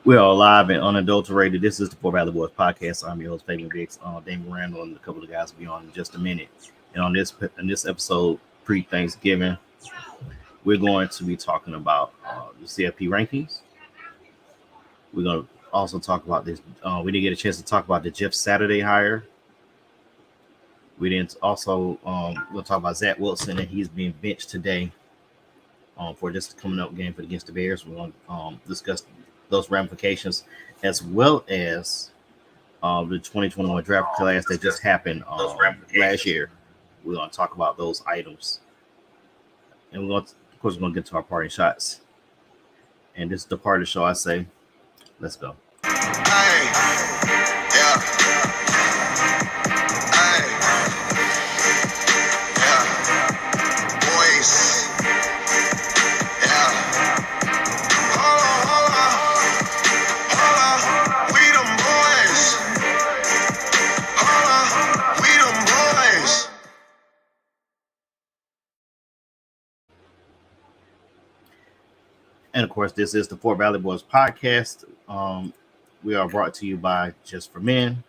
We are live and unadulterated. This is the Four Valley Boys podcast. I'm your host, Fabian Biggs, Damon Randall, and a couple of guys will be on in just a minute. And on this episode, pre-Thanksgiving, we're going to be talking about the CFP rankings. We're going to also talk about this. We didn't get a chance to talk about the Jeff Saturday hire. We didn't also we'll talk about Zack Wilson, and he's being benched today for this coming up game against the Bears. We're going to discuss those ramifications, as well as the 2021 draft class that just happened last year. We're going to talk about those items, and we're going to, of course, we're going to get to our parting shots. And this is the part of the show I say, let's go. Hey, yeah. Hey, yeah. Boys. Yeah. Hold on. We them boys. Hold on. We them boys. And of course, this is the Four Valley Boys podcast. We are brought to you by Just for Men.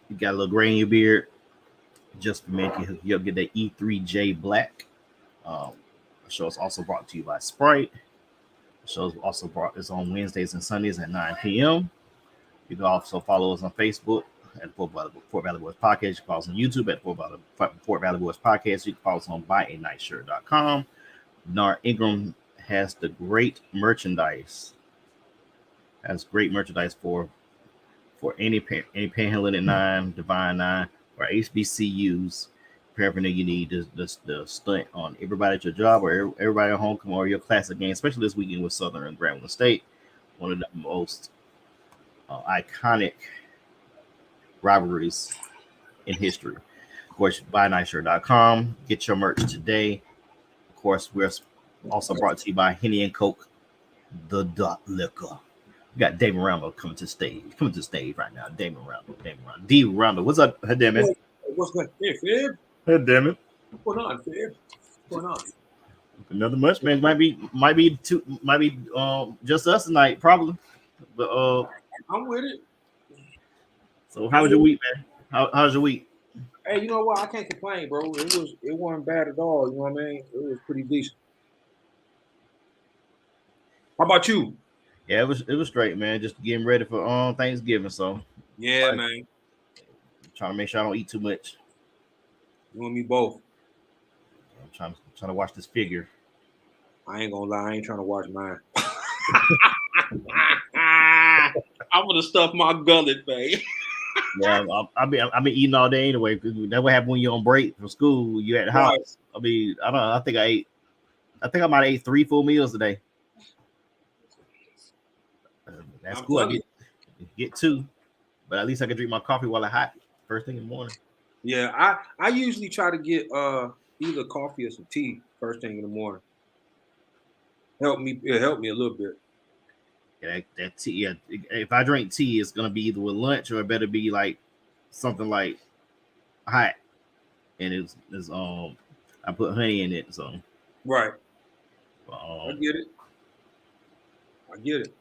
You got a little gray in your beard. Just for Men, you'll get the E3J Black. The show is also brought to you by Sprite. The show is also is on Wednesdays and Sundays at 9 p.m. You can also follow us on Facebook at Fort Valley Boys Podcast. You can follow us on YouTube at Fort Valley Boys Podcast. You can follow us on buyanightshirt.com. Nar Ingram has the great merchandise. Has great merchandise for any Panhandling at 9, Divine 9, or HBCUs. Paraphernalia you need the stunt on everybody at your job or everybody at home or your classic game, especially this weekend with Southern and Grambling State, one of the most iconic rivalries in history. Of course, buynightshirt.com. Get your merch today. Of course, we're also brought to you by Henny and Coke, the Dot Liquor. We got Damon Randall coming to the stage right now. Damon Randall. D. Randall. What's up? Hey, Damon. What's going on? Hey, Fib. Hey, Damon. What's going on, Fib? What's going on? Another much, man. Might be just us tonight, probably. But I'm with it. So how was your week, man? How's your week? Hey, you know what? I can't complain, bro. It wasn't bad at all. You know what I mean? It was pretty decent. How about you? Yeah, it was straight, man. Just getting ready for Thanksgiving. So Yeah, man. Trying to make sure I don't eat too much. You and me both. I'm trying to watch this figure. I ain't gonna lie, I ain't trying to watch mine. I'm gonna stuff my gullet, babe. Yeah, I've been eating all day anyway. That's what happened when you're on break from school. You at the house. Right. I mean, I don't know. I think I might have ate 3 full meals today. That's cool. I get 2, but at least I can drink my coffee while it's hot first thing in the morning. Yeah, I usually try to get either coffee or some tea first thing in the morning. It helped me a little bit. Yeah, that tea. Yeah, if I drink tea, it's gonna be either with lunch or it better be like something like hot, and it's I put honey in it, so right. I get it.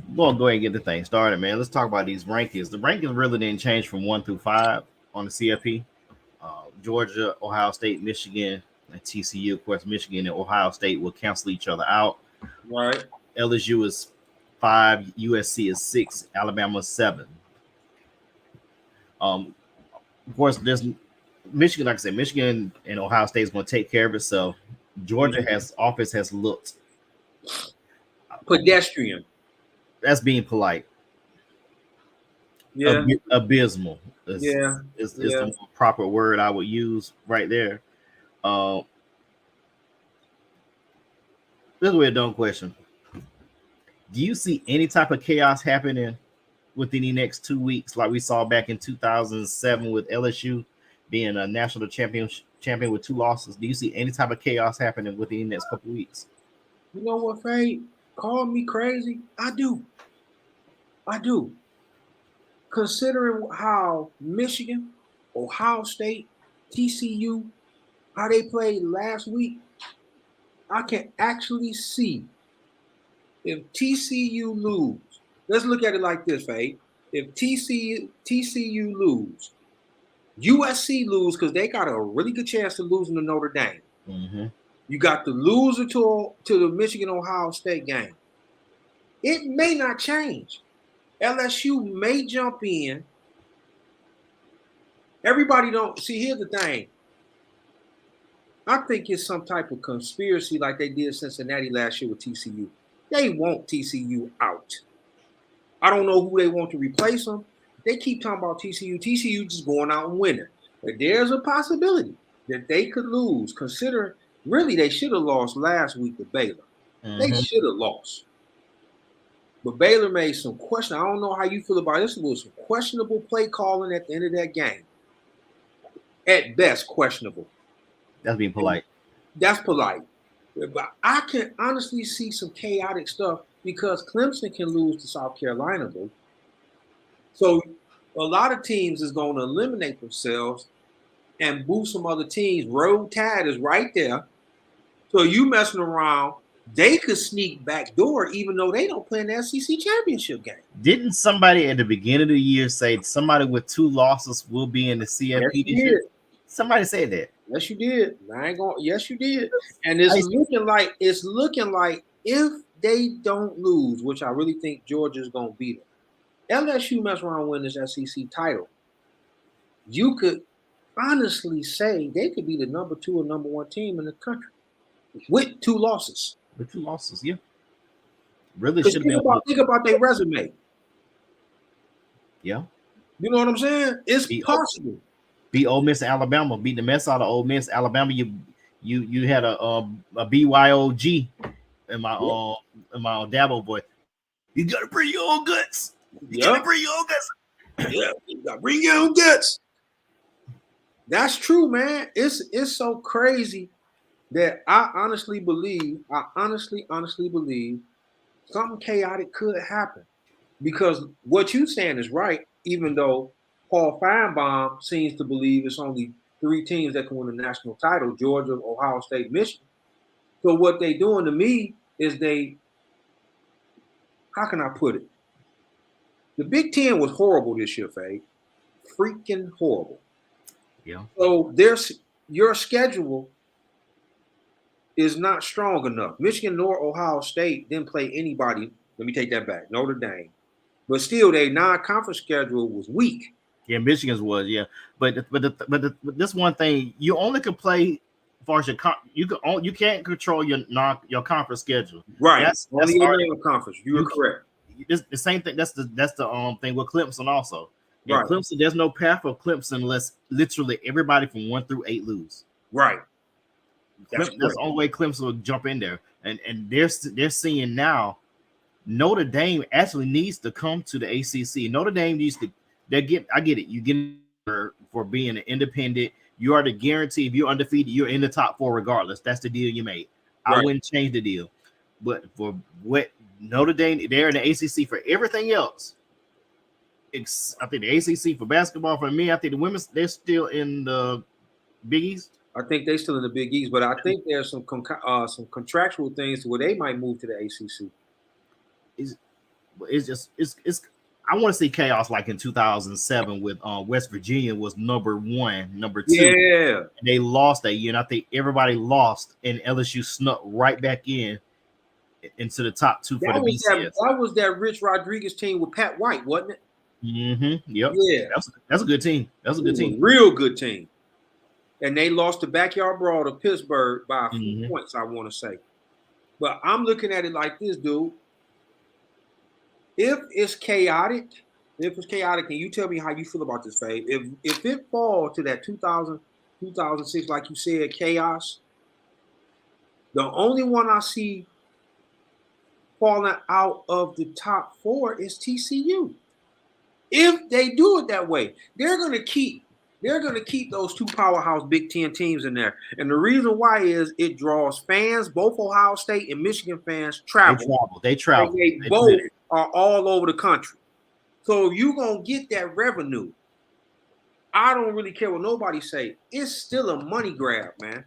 We're gonna go ahead and get the thing started, man. Let's talk about these rankings. The rankings really didn't change from 1 through 5 on the CFP. Georgia, Ohio State, Michigan, and TCU. Of course, Michigan and Ohio State will cancel each other out. Right. LSU is 5, USC is 6, Alabama is 7. Of course, there's Michigan. Like I said, Michigan and Ohio State is going to take care of itself. Georgia has looked pedestrian. That's being polite. Yeah. Abysmal. Is the more proper word I would use right there. This is a dumb question. Do you see any type of chaos happening within the next 2 weeks, like we saw back in 2007 with LSU being a national champion with 2 losses? Do you see any type of chaos happening within the next couple of weeks? You know what, Faye? Call me crazy. I do. Considering how Michigan, Ohio State, TCU, how they played last week, I can actually see if TCU lose. Let's look at it like this, Faye. If TCU lose, USC lose because they got a really good chance of losing to Notre Dame. Mm-hmm. You got the loser to the Michigan-Ohio State game. It may not change. LSU may jump in. Everybody don't see. Here's the thing. I think it's some type of conspiracy like they did Cincinnati last year with TCU. They want TCU out. I don't know who they want to replace them. They keep talking about TCU. TCU just going out and winning. But there's a possibility that they could lose, considering really they should have lost last week to Baylor. Mm-hmm. They should have lost. But Baylor made some question. I don't know how you feel about this. It was some questionable play calling at the end of that game. At best, questionable. That's being polite. That's polite. But I can honestly see some chaotic stuff because Clemson can lose to South Carolina, bro. So a lot of teams is going to eliminate themselves and boost some other teams. Road Tide is right there. So you messing around, they could sneak back door even though they don't play in the SEC championship game. Didn't somebody at the beginning of the year say somebody with 2 losses will be in the CFP this year? Somebody said that. Yes, you did. Yes, you did. And it's looking like if they don't lose, which I really think Georgia's gonna beat them, LSU mess around and win this SEC title. You could honestly say they could be the number 2 or number 1 team in the country with 2 losses. With 2 losses, yeah. Really should have been. Think about their resume. Yeah. You know what I'm saying? It's possible. Beat Ole Miss and Alabama. Beat the mess out of Ole Miss. Alabama, you had a BYOG in my Dabo boy. You gotta bring your own guts. You gotta bring your own guts. Yeah, you gotta bring your own guts. That's true, man. It's so crazy that I honestly believe something chaotic could happen. Because what you're saying is right, even though Paul Feinbaum seems to believe it's only 3 teams that can win the national title, Georgia, Ohio State, Michigan. So what they doing to me is how can I put it? The Big Ten was horrible this year, Faye. Freaking horrible. Yeah. So your schedule is not strong enough. Michigan nor Ohio State didn't play anybody. Let me take that back. Notre Dame. But still, their non-conference schedule was weak. Yeah, Michigan's was, yeah. But this one thing, you only can play as far as you can't control your conference schedule. Right. That's only your conference. You're correct. The same thing. That's the thing with Clemson also. Yeah, right. Clemson, there's no path for Clemson unless literally everybody from 1 through 8 lose. Right. That's the only way Clemson will jump in there. And they're seeing now Notre Dame actually needs to come to the ACC. Notre Dame needs to. I get it. You get for being an independent. You are the guarantee. If you're undefeated, you're in the top 4 regardless. That's the deal you made. Right. I wouldn't change the deal. But for what Notre Dame, they're in the ACC for everything else. I think the ACC for basketball for me. I think the women's they're still in the Big East. I think they're still in the Big East, but I think there's some contractual things where they might move to the ACC. It's I want to see chaos like in 2007 with West Virginia was number 1, number 2. Yeah, and they lost that year, and I think everybody lost, and LSU snuck right back into the top 2 for the BCS. That was that Rich Rodriguez team with Pat White, wasn't it? Mm-hmm. Yep. Yeah, that's a good team. That's a good team. Real good team. And they lost the backyard brawl to Pittsburgh by a few points, I want to say. But I'm looking at it like this, dude. If it's chaotic, and you tell me how you feel about this, Faye. If it falls to that 2006, like you said, chaos, the only one I see falling out of the top 4 is TCU. If they do it that way, they're gonna keep those 2 powerhouse Big Ten teams in there. And the reason why is it draws fans. Both Ohio State and Michigan fans travel. They travel. They both are all over the country. So you're going to get that revenue. I don't really care what nobody say. It's still a money grab, man.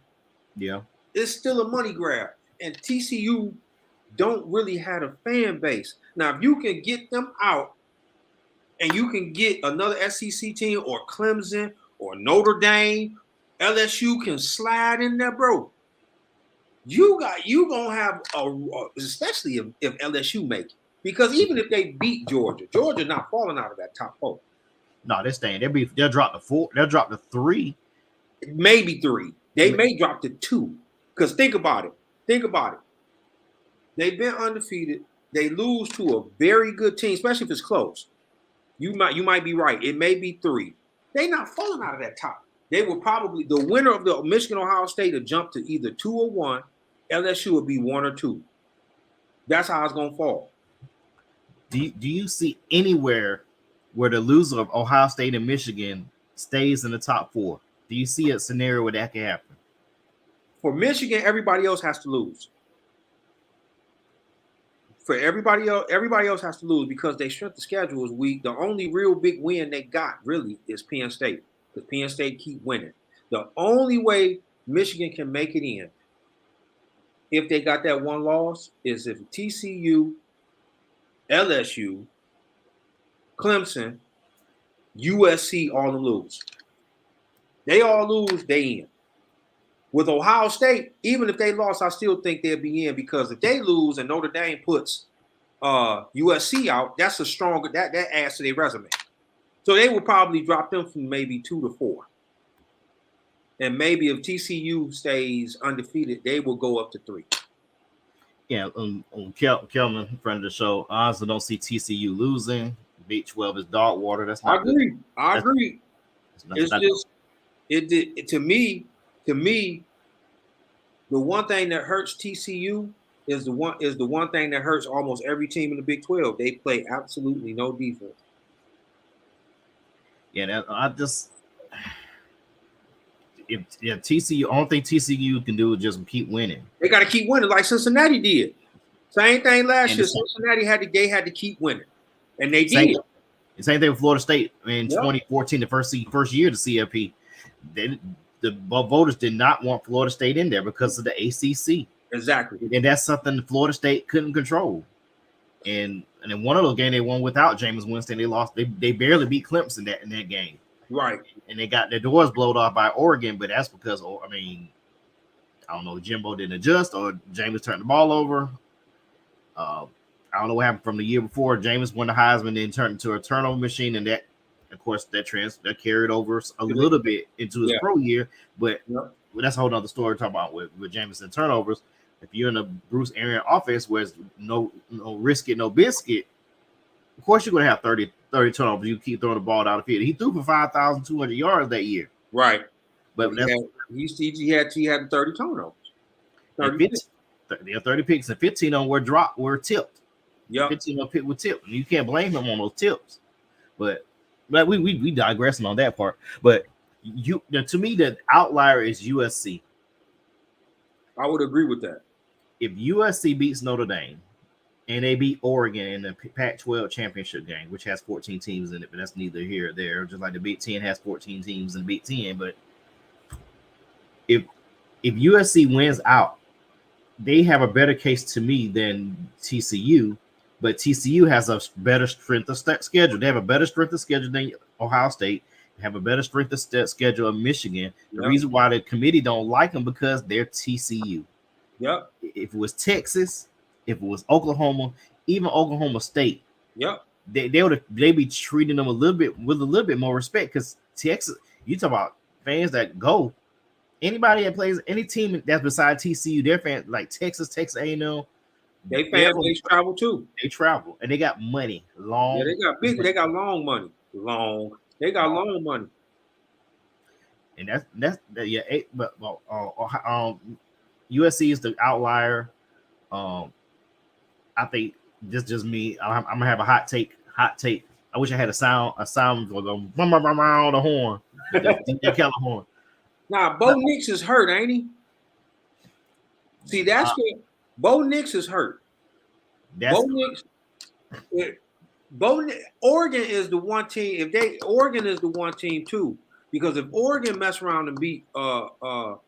Yeah. It's still a money grab. and TCU don't really have a fan base. Now, if you can get them out and you can get another SEC team or Clemson or Notre Dame, LSU can slide in there, bro. You gonna have especially if LSU make it. Because even if they beat Georgia not falling out of that top 4. No, they're staying. They'll drop to 4. They'll drop to 3. Maybe 3. They may drop to 2. Because think about it. They've been undefeated. They lose to a very good team, especially if it's close. You might be right. It may be 3. They're not falling out of that top. They will probably, the winner of the Michigan Ohio State will jump to either 2 or 1. LSU will be 1 or 2. That's how it's gonna fall. Do you see anywhere where the loser of Ohio State and Michigan stays in the top 4? Do you see a scenario where that can happen? For Michigan, everybody else has to lose. For everybody else has to lose because their strength of schedule is weak. The only real big win they got really is Penn State, because Penn State keep winning. The only way Michigan can make it in, if they got that one loss, is if TCU, LSU, Clemson, USC all lose. They all lose, they in. With Ohio State, even if they lost, I still think they'll be in, because if they lose and Notre Dame puts USC out, that's a stronger that adds to their resume. So they will probably drop them from maybe 2 to 4. And maybe if TCU stays undefeated, they will go up to 3. Yeah, Kelman, friend of the show, I honestly don't see TCU losing. Big 12 is dog water. That's not good. I agree. It's just to me, the one thing that hurts TCU is the one thing that hurts almost every team in the Big 12. They play absolutely no defense. Yeah, TCU, I don't think TCU can do is just keep winning. They got to keep winning like Cincinnati did. Same thing last year. Cincinnati had to keep winning, and they did. Same thing with Florida State in 2014, the first year of the CFP. The voters did not want Florida State in there because of the ACC. Exactly, and that's something Florida State couldn't control. And in one of those games they won without Jameis Winston. They lost. They barely beat Clemson in that game. Right. And they got their doors blown off by Oregon, but that's because, I don't know, Jimbo didn't adjust or Jameis turned the ball over. I don't know what happened from the year before. Jameis won the Heisman, then turned into a turnover machine, and that, of course, that carried over a little bit into his pro year. But that's a whole other story to talk about with Jameis and turnovers. If you're in a Bruce Arians offense where it's no risk it, no biscuit, of course you're going to have 30 turnovers. You keep throwing the ball down the field. He threw for 5,200 yards that year. Right. But he had 30 turnovers. 30 picks and 15 on were tipped. Yeah. 15 on pick were tipped. You can't blame him on those tips. But we digressing on that part. But to me, the outlier is USC. I would agree with that. If USC beats Notre Dame and they beat Oregon in the Pac-12 championship game, which has 14 teams in it, but that's neither here or there, just like the Big Ten has 14 teams in the Big Ten. But if USC wins out, they have a better case to me than TCU, but TCU has a better strength of schedule. They have a better strength of schedule than Ohio State. They have a better strength of schedule of Michigan. The reason why the committee don't like them because they're TCU. Yep. If it was Texas, if it was Oklahoma, even Oklahoma State, they'd be treating them with a little bit more respect, because Texas, you talk about fans that go. Anybody that plays any team that's beside TCU, their fans like Texas A&M, they fans travel too. They travel and they got money. Long. Yeah, they got big. They got long money. They got long money. And that's But USC is the outlier. I think this just me. I'm gonna have a hot take. I wish I had a sound for the the horn, the Keller horn. Nah, Bo Nix is hurt, ain't he? See, that's what Bo Nix is hurt. Oregon is the one team. Oregon is the one team too, because if Oregon mess around and beat USC,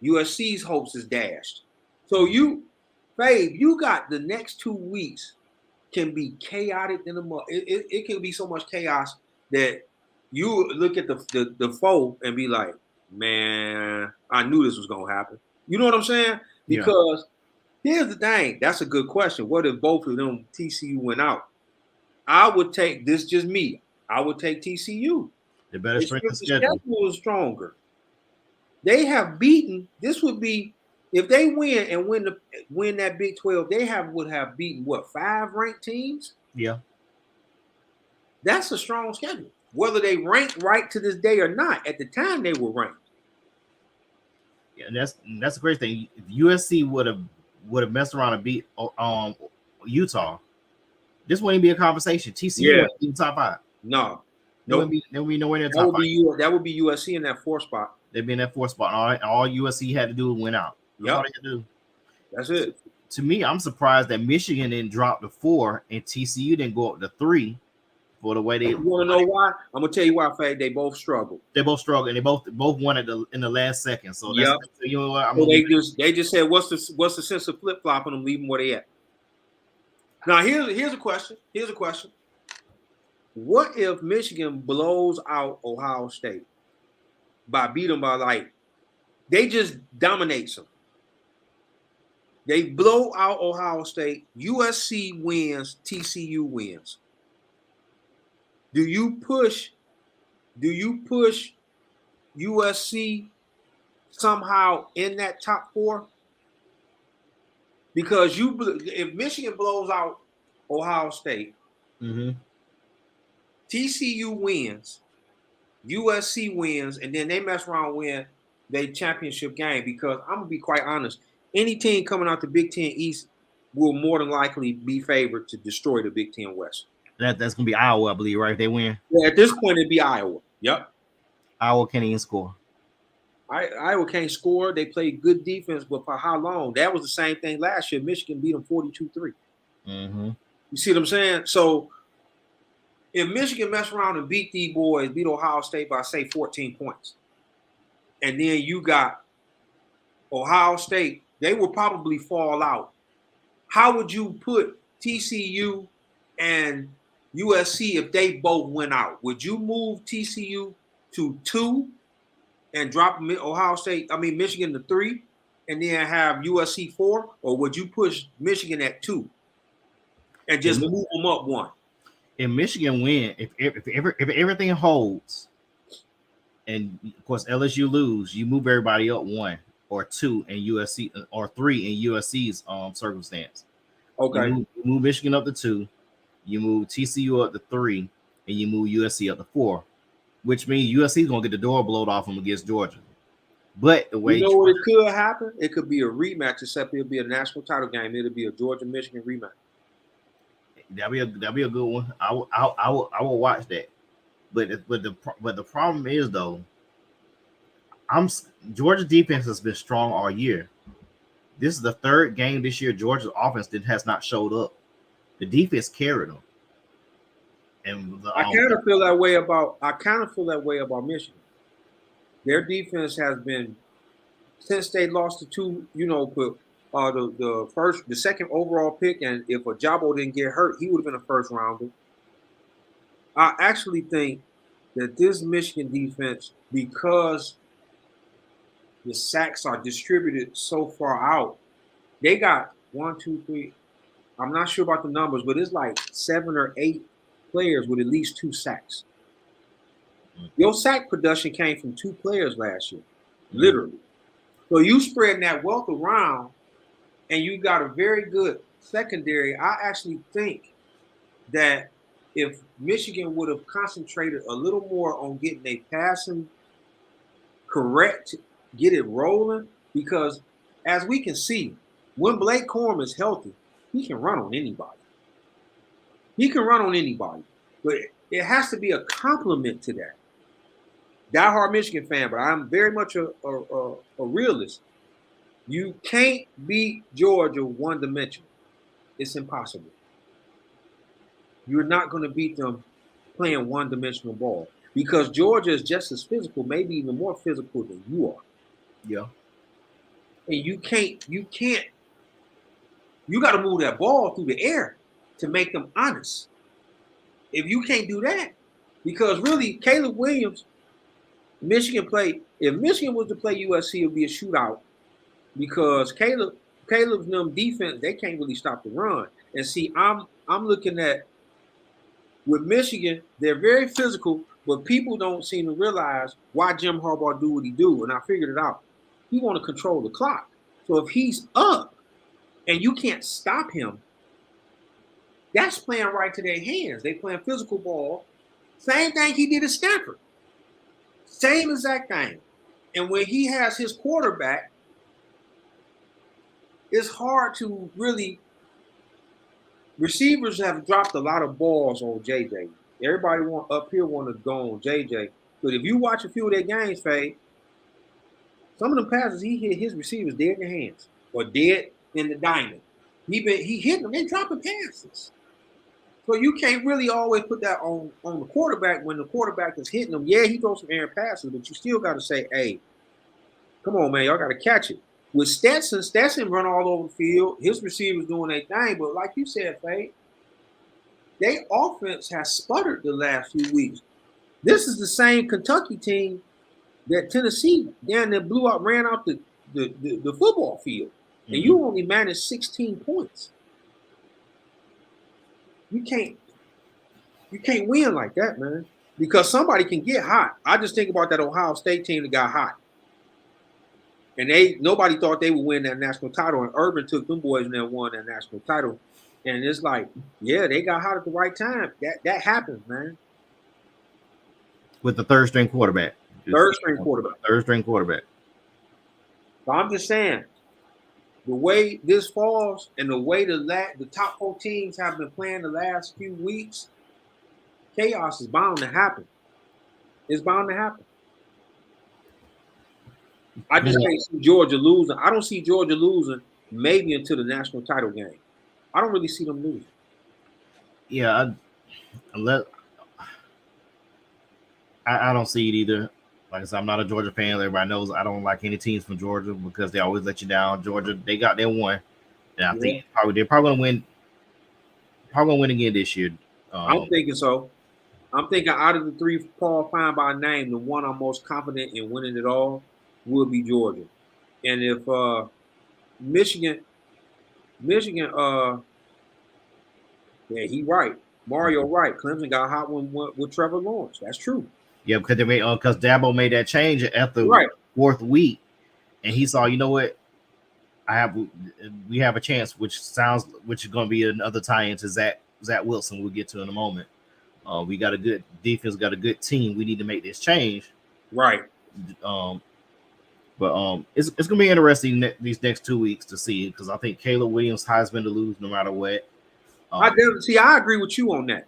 USC's hopes is dashed. So you, Fabe, you got the next 2 weeks can be chaotic in the month. It can be so much chaos that you look at the foe and be like, man, I knew this was gonna happen. You know what I'm saying? Yeah. Because here's the thing. That's a good question. What if both of them TCU went out? I would take this. Just me. I would take TCU. The better strength of The schedule. schedule is stronger. They have beaten. This would be if they win and win that Big 12. They would have beaten what 5 ranked teams. Yeah. That's a strong schedule. Whether they rank right to this day or not, at the time they were ranked. Yeah, that's a great thing. If USC would have messed around and beat Utah, this wouldn't be a conversation. TCU wouldn't be in the top 5. No. They wouldn't be nowhere near the top 5. That would be USC in that 4th spot. They'd be in that 4th spot. All USC had to do was win out. That's all they had to do. That's it. To me, I'm surprised that Michigan didn't drop to 4 and TCU didn't go up to 3 for the way they. You want to know why? I'm gonna tell you why, Faye. They both struggled. They both struggled, and they both won in the last second. So that's, you know what? They just said, what's the sense of flip flopping them, leave them where they at? Now here's a question. Here's a question. What if Michigan blows out Ohio State beat them by like they just dominates them? They blow out Ohio State. USC wins. TCU wins. Do you push USC somehow in that top 4? Because if Michigan blows out Ohio State, TCU wins, USC wins, and then they mess around and win their championship game. Because I'm gonna be quite honest, any team coming out the Big Ten East will more than likely be favored to destroy the Big Ten West. That's gonna be Iowa, I believe, right? If they win. Yeah, at this point, it'd be Iowa. Yep. Iowa can't even score. Iowa can't score. They played good defense, but for how long? That was the same thing last year. Michigan beat them 42-3. You see what I'm saying? So if Michigan mess around and beat Ohio State by, say, 14 points, and then you got Ohio State, they will probably fall out. How would you put TCU and USC if they both went out? Would you move TCU to 2 and drop Michigan to 3 and then have USC 4? Or would you push Michigan at 2 and just move them up 1? If Michigan win, if everything holds, and of course LSU lose, you move everybody up 1 or 2 in USC or 3 in USC's circumstance. Okay. You move Michigan up to 2. You move TCU up to 3, and you move USC up to 4, which means USC is going to get the door blown off them against Georgia. But the way what it could happen, it could be a rematch, except it'll be a national title game. It'll be a Georgia-Michigan rematch. That'll be a good one. I will watch that. But the problem is though, Georgia defense has been strong all year. This is the 3rd game this year Georgia's offense has not showed up. The defense carried them. And I kind of feel that way about Michigan. Their defense has been, since they lost the 2, the second overall pick, and if Ajabo didn't get hurt, he would have been a 1st rounder. I actually think that this Michigan defense, because the sacks are distributed so far out, they got 1, 2, 3. I'm not sure about the numbers, but it's like 7 or 8 players with at least 2 sacks. Your sack production came from 2 players last year, literally. So you spreading that wealth around, and you got a very good secondary. I actually think that if Michigan would have concentrated a little more on getting a passing correct, get it rolling, because as we can see, when Blake Corum is healthy, he can run on anybody. But it has to be a complement to that. Diehard Michigan fan, but I'm very much a realist. You can't beat Georgia one-dimensional. It's impossible. You're not going to beat them playing one-dimensional ball because Georgia is just as physical, maybe even more physical than you are. Yeah. and you got to move that ball through the air to make them honest. If you can't do that, because really, Caleb Williams, Michigan played. If Michigan was to play USC, it would be a shootout because Caleb's them defense, they can't really stop the run. And see, I'm looking at with Michigan, they're very physical, but people don't seem to realize why Jim Harbaugh do what he do. And I figured it out. He want to control the clock. So if he's up and you can't stop him, that's playing right to their hands. They playing physical ball. Same thing he did at Stanford. Same exact thing. And when he has his quarterback, it's hard to really. Receivers have dropped a lot of balls on JJ. Everybody up here want to go on JJ. But if you watch a few of their games, Faye, some of the passes he hit his receivers dead in the hands or dead in the diamond. He hit them, they dropping passes. So you can't really always put that on the quarterback when the quarterback is hitting them. Yeah, he throws some errant passes, but you still got to say, hey, come on, man, y'all got to catch it. With Stetson run all over the field. His receivers doing their thing. But like you said, Faye, their offense has sputtered the last few weeks. This is the same Kentucky team that Tennessee down there ran out the football field. Mm-hmm. And you only managed 16 points. You can't win like that, man. Because somebody can get hot. I just think about that Ohio State team that got hot. And nobody thought they would win that national title. And Urban took them boys and then won that national title. And it's like, yeah, they got hot at the right time. That happens, man. With the third string quarterback. Third string quarterback. So I'm just saying, the way this falls and the way the top 4 teams have been playing the last few weeks, chaos is bound to happen. It's bound to happen. I just can't see Georgia losing. I don't see Georgia losing maybe until the national title game. I don't really see them losing. Yeah, I don't see it either. Like I said, I'm not a Georgia fan. Everybody knows I don't like any teams from Georgia because they always let you down. Georgia, they got their one, and I think they're probably gonna win. Probably gonna win again this year. I'm thinking so. I'm thinking out of the 3 Paul Fine by name, the one I'm most confident in winning it all will be Georgia. And if Michigan, yeah, he right. Mario right. Clemson got hot with Trevor Lawrence. That's true. Yeah, because Dabo made that change at the 4th week, and he saw, you know what, we have a chance, which is going to be another tie into Zack Wilson. We'll get to in a moment. We got a good defense, got a good team. We need to make this change. Right. But it's going to be interesting these next 2 weeks to see, because I think Caleb Williams Heisman to lose no matter what. I agree with you on that.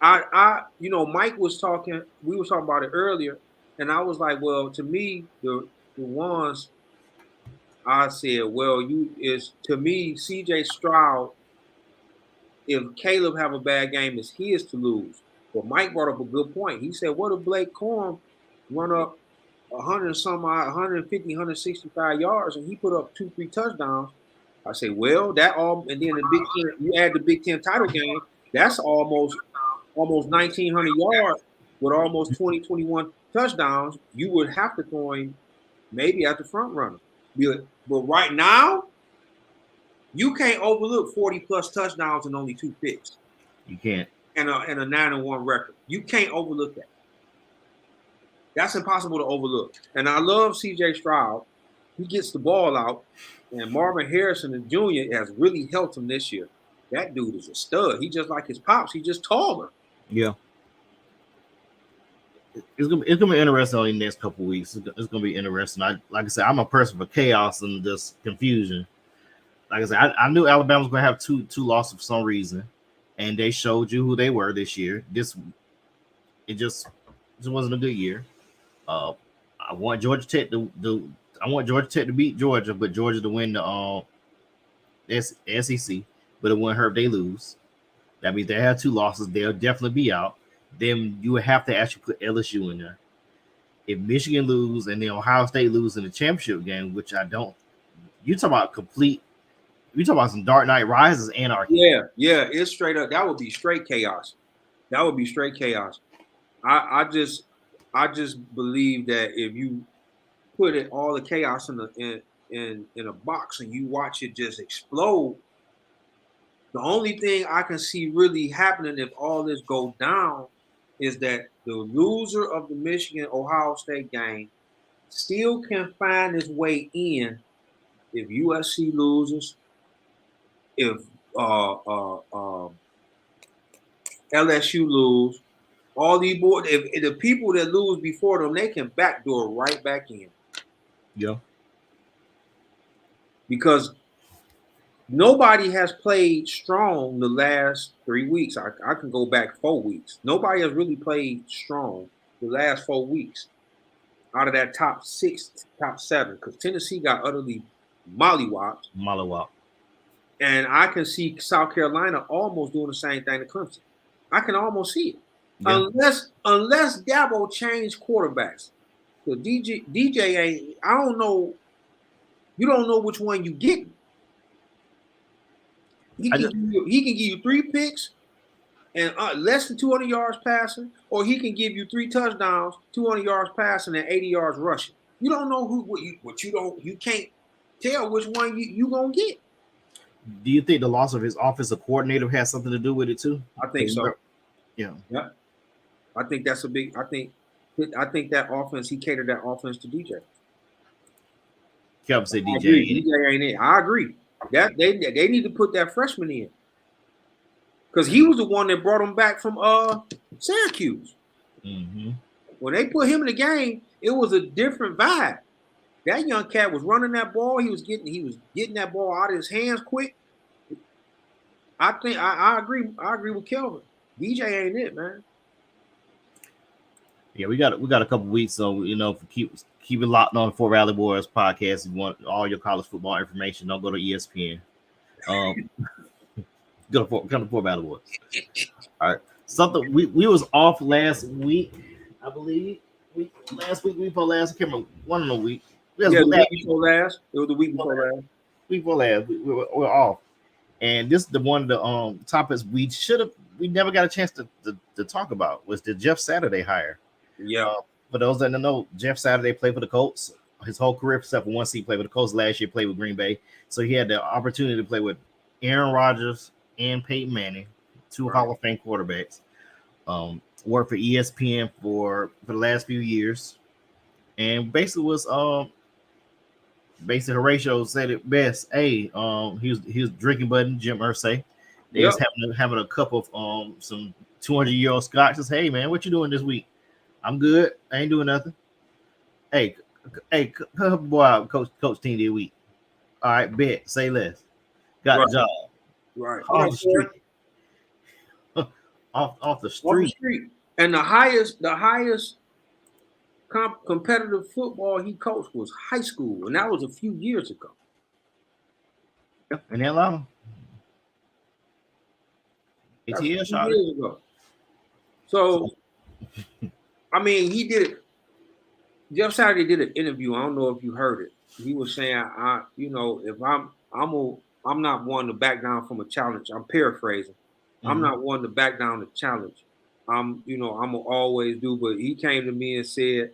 Mike was talking. We were talking about it earlier, and I was like, well, to me, the ones I said, well, to me, C.J. Stroud. If Caleb have a bad game, it's his to lose. But Mike brought up a good point. He said, what if Blake Corum run up 150, 165 yards, and he put up 2-3 touchdowns? I say, well, that all, and then the Big Ten, you add the Big Ten title game, that's almost 1,900 yards with almost 20, 21 touchdowns. You would have to throw him maybe at the front runner. But right now, you can't overlook 40+ touchdowns and only 2 picks. You can't. And a 9-1 record. You can't overlook that. That's impossible to overlook. And I love C.J. Stroud. He gets the ball out, and Marvin Harrison Jr. has really helped him this year. That dude is a stud. He just like his pops. He's just taller. Yeah. It's gonna be interesting in the next couple of weeks. It's gonna be interesting. Like I said, I'm a person for chaos and just confusion. Like I said, I knew Alabama was gonna have two losses for some reason, and they showed you who they were this year. It just wasn't a good year. I want Georgia Tech to beat Georgia, but Georgia to win the SEC. But it wouldn't hurt if they lose. That means they have 2 losses. They'll definitely be out. Then you would have to actually put LSU in there. If Michigan lose and then Ohio State lose in the championship game, which I don't You talk about complete. You talk about some Dark Knight Rises anarchy. Yeah, it's straight up. That would be straight chaos. That would be straight chaos. I just believe that if you put it all the chaos in a box and you watch it just explode, the only thing I can see really happening if all this goes down is that the loser of the Michigan Ohio State game still can find his way in if USC loses, if LSU lose, all these boys, if the people that lose before them, they can backdoor right back in. Yeah. Because nobody has played strong the last 3 weeks. I can go back 4 weeks. Nobody has really played strong the last 4 weeks out of that top 6, top 7, because Tennessee got utterly mollywopped. And I can see South Carolina almost doing the same thing to Clemson. I can almost see it. Yeah. Unless Dabo changed quarterbacks. So DJ ain't, I don't know. You don't know which one you get. He can give you 3 picks and less than 200 yards passing, or he can give you 3 touchdowns, 200 yards passing, and 80 yards rushing. You don't know you can't tell which one you gonna get. Do you think the loss of his offensive coordinator has something to do with it too? I think so. Yeah. I think that's a big. I think that offense. He catered that offense to DJ. Kelvin said DJ. DJ ain't it. I agree. That they need to put that freshman in, because he was the one that brought him back from Syracuse. Mm-hmm. When they put him in the game, it was a different vibe. That young cat was running that ball. He was getting that ball out of his hands quick. I think I agree. I agree with Kelvin. DJ ain't it, man. Yeah, we got a couple weeks, so keep it locked on Fort Valley Boys podcast. If you want all your college football information, don't go to ESPN. Go to Fort Valley Boys. All right. Something we was off last week, I believe. Last week, week before last. I can't remember. One of the week. Yeah, the week before last. It was the week before last. Week before last. We're off. And this is the one of the topics we never got a chance to talk about was the Jeff Saturday hire. Yeah. For those that don't know, Jeff Saturday played for the Colts. His whole career, except for one season, played with the Colts. Last year, played with Green Bay. So he had the opportunity to play with Aaron Rodgers and Peyton Manning, 2 Hall of Fame quarterbacks. Worked for ESPN for the last few years, and basically was Horatio said it best. Hey, he was drinking buddy Jim Irsay. They was having a cup of some 200-year-old scotch. Says, hey man, what you doing this week? I'm good. I ain't doing nothing. Hey, help the boy out, coach team this week. All right, bet. Say less. Got the job. Right. Off the street. off the street. And the highest competitive football he coached was high school, and that was a few years ago. In Atlanta. ATL shot years ago. So, I mean, he did it. Jeff Saturday did an interview. I don't know if you heard it. He was saying, if I'm not one to back down from a challenge. I'm paraphrasing. Mm-hmm. I'm not one to back down the challenge. I'm gonna always do. But he came to me and said,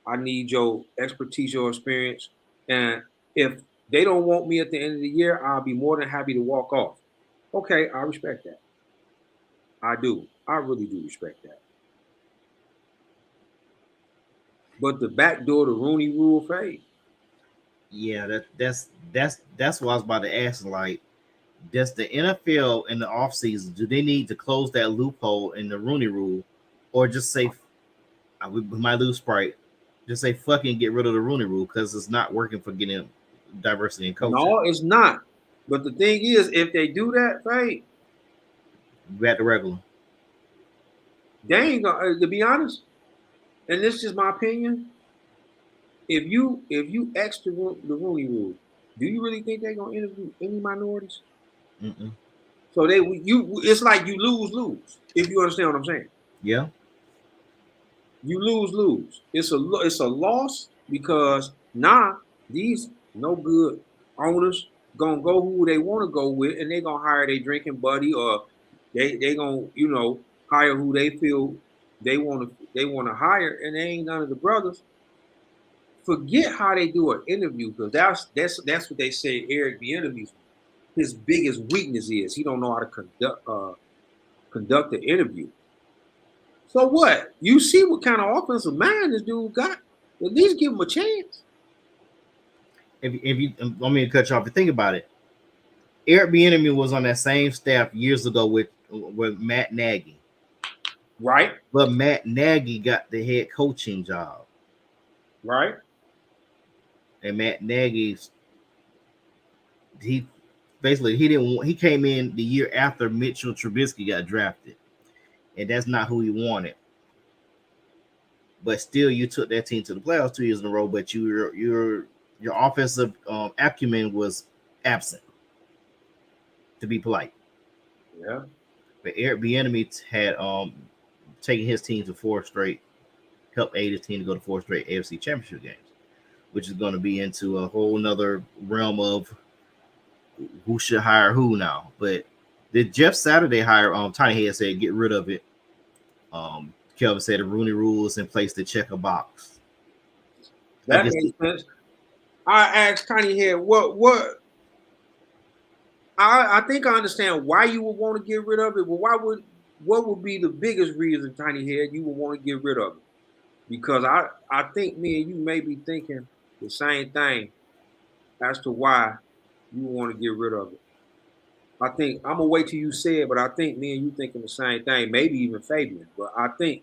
I need your expertise, your experience, and if they don't want me at the end of the year, I'll be more than happy to walk off. Okay, I respect that. I do. I really do respect that. But the backdoor, the Rooney Rule fade. Yeah, that's what I was about to ask. Like, does the NFL in the offseason, do they need to close that loophole in the Rooney Rule, or just say, we might lose Sprite, just say fucking get rid of the Rooney Rule because it's not working for getting diversity in coaching? No, it's not. But the thing is, if they do that, right, back to regular. They ain't gonna, to be honest, and this is my opinion. If you X the Rooney Rule, do you really think they're gonna interview any minorities? Mm-mm. So it's like you lose. If you understand what I'm saying. Yeah. You lose. It's a loss because now these No good owners gonna go who they want to go with, and they gonna hire their drinking buddy, or they gonna hire who they feel they want to hire, and they ain't none of the brothers. Forget how they do an interview, because that's what they say. Eric Bieniemy's his biggest weakness is he don't know how to conduct an interview. So what? You see what kind of offensive mind this dude got? At least give him a chance. If you want me to cut you off, think about it. Eric Bieniemy was on that same staff years ago with Matt Nagy. Right. But Matt Nagy got the head coaching job. Right. And Matt Nagy, he came in the year after Mitchell Trubisky got drafted. And that's not who he wanted. But still, you took that team to the playoffs 2 years in a row, but your offensive acumen was absent, to be polite. Yeah. But Eric Bieniemy had taken his team to helped aid his team to go to 4 straight AFC Championship games, which is going to be into a whole nother realm of who should hire who now. But the Jeff Saturday hire, Tiny Head said, get rid of it. Kelvin said the Rooney Rule is in place to check a box. That makes sense. I asked Tiny Head what I think I understand why you would want to get rid of it, but what would be the biggest reason, Tiny Head, you would want to get rid of it? Because I think me and you may be thinking the same thing as to why you want to get rid of it. I think I'm gonna wait till you say it, but I think me and you thinking the same thing, maybe even Fabian. But I think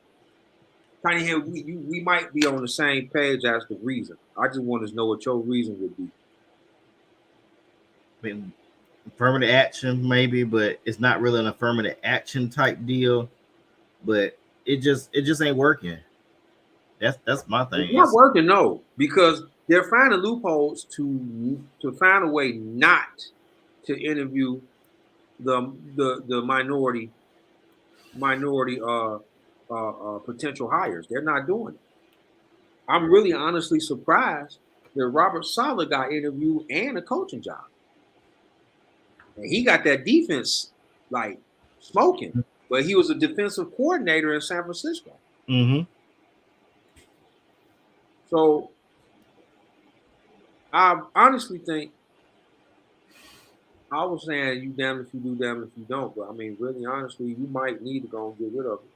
Tiny Head, we might be on the same page as the reason. I just want to know what your reason would be. I mean, affirmative action, maybe, but it's not really an affirmative action type deal. But it just ain't working. That's my thing. It's not working, no, because they're finding loopholes to find a way not to interview the minority potential hires. They're not doing it. I'm really honestly surprised that Robert Saleh got interviewed and a coaching job. And he got that defense like smoking, but he was a defensive coordinator in San Francisco. Mm-hmm. So I honestly think I was saying you damn if you do, damn if you don't. But I mean, really honestly, you might need to go and get rid of it.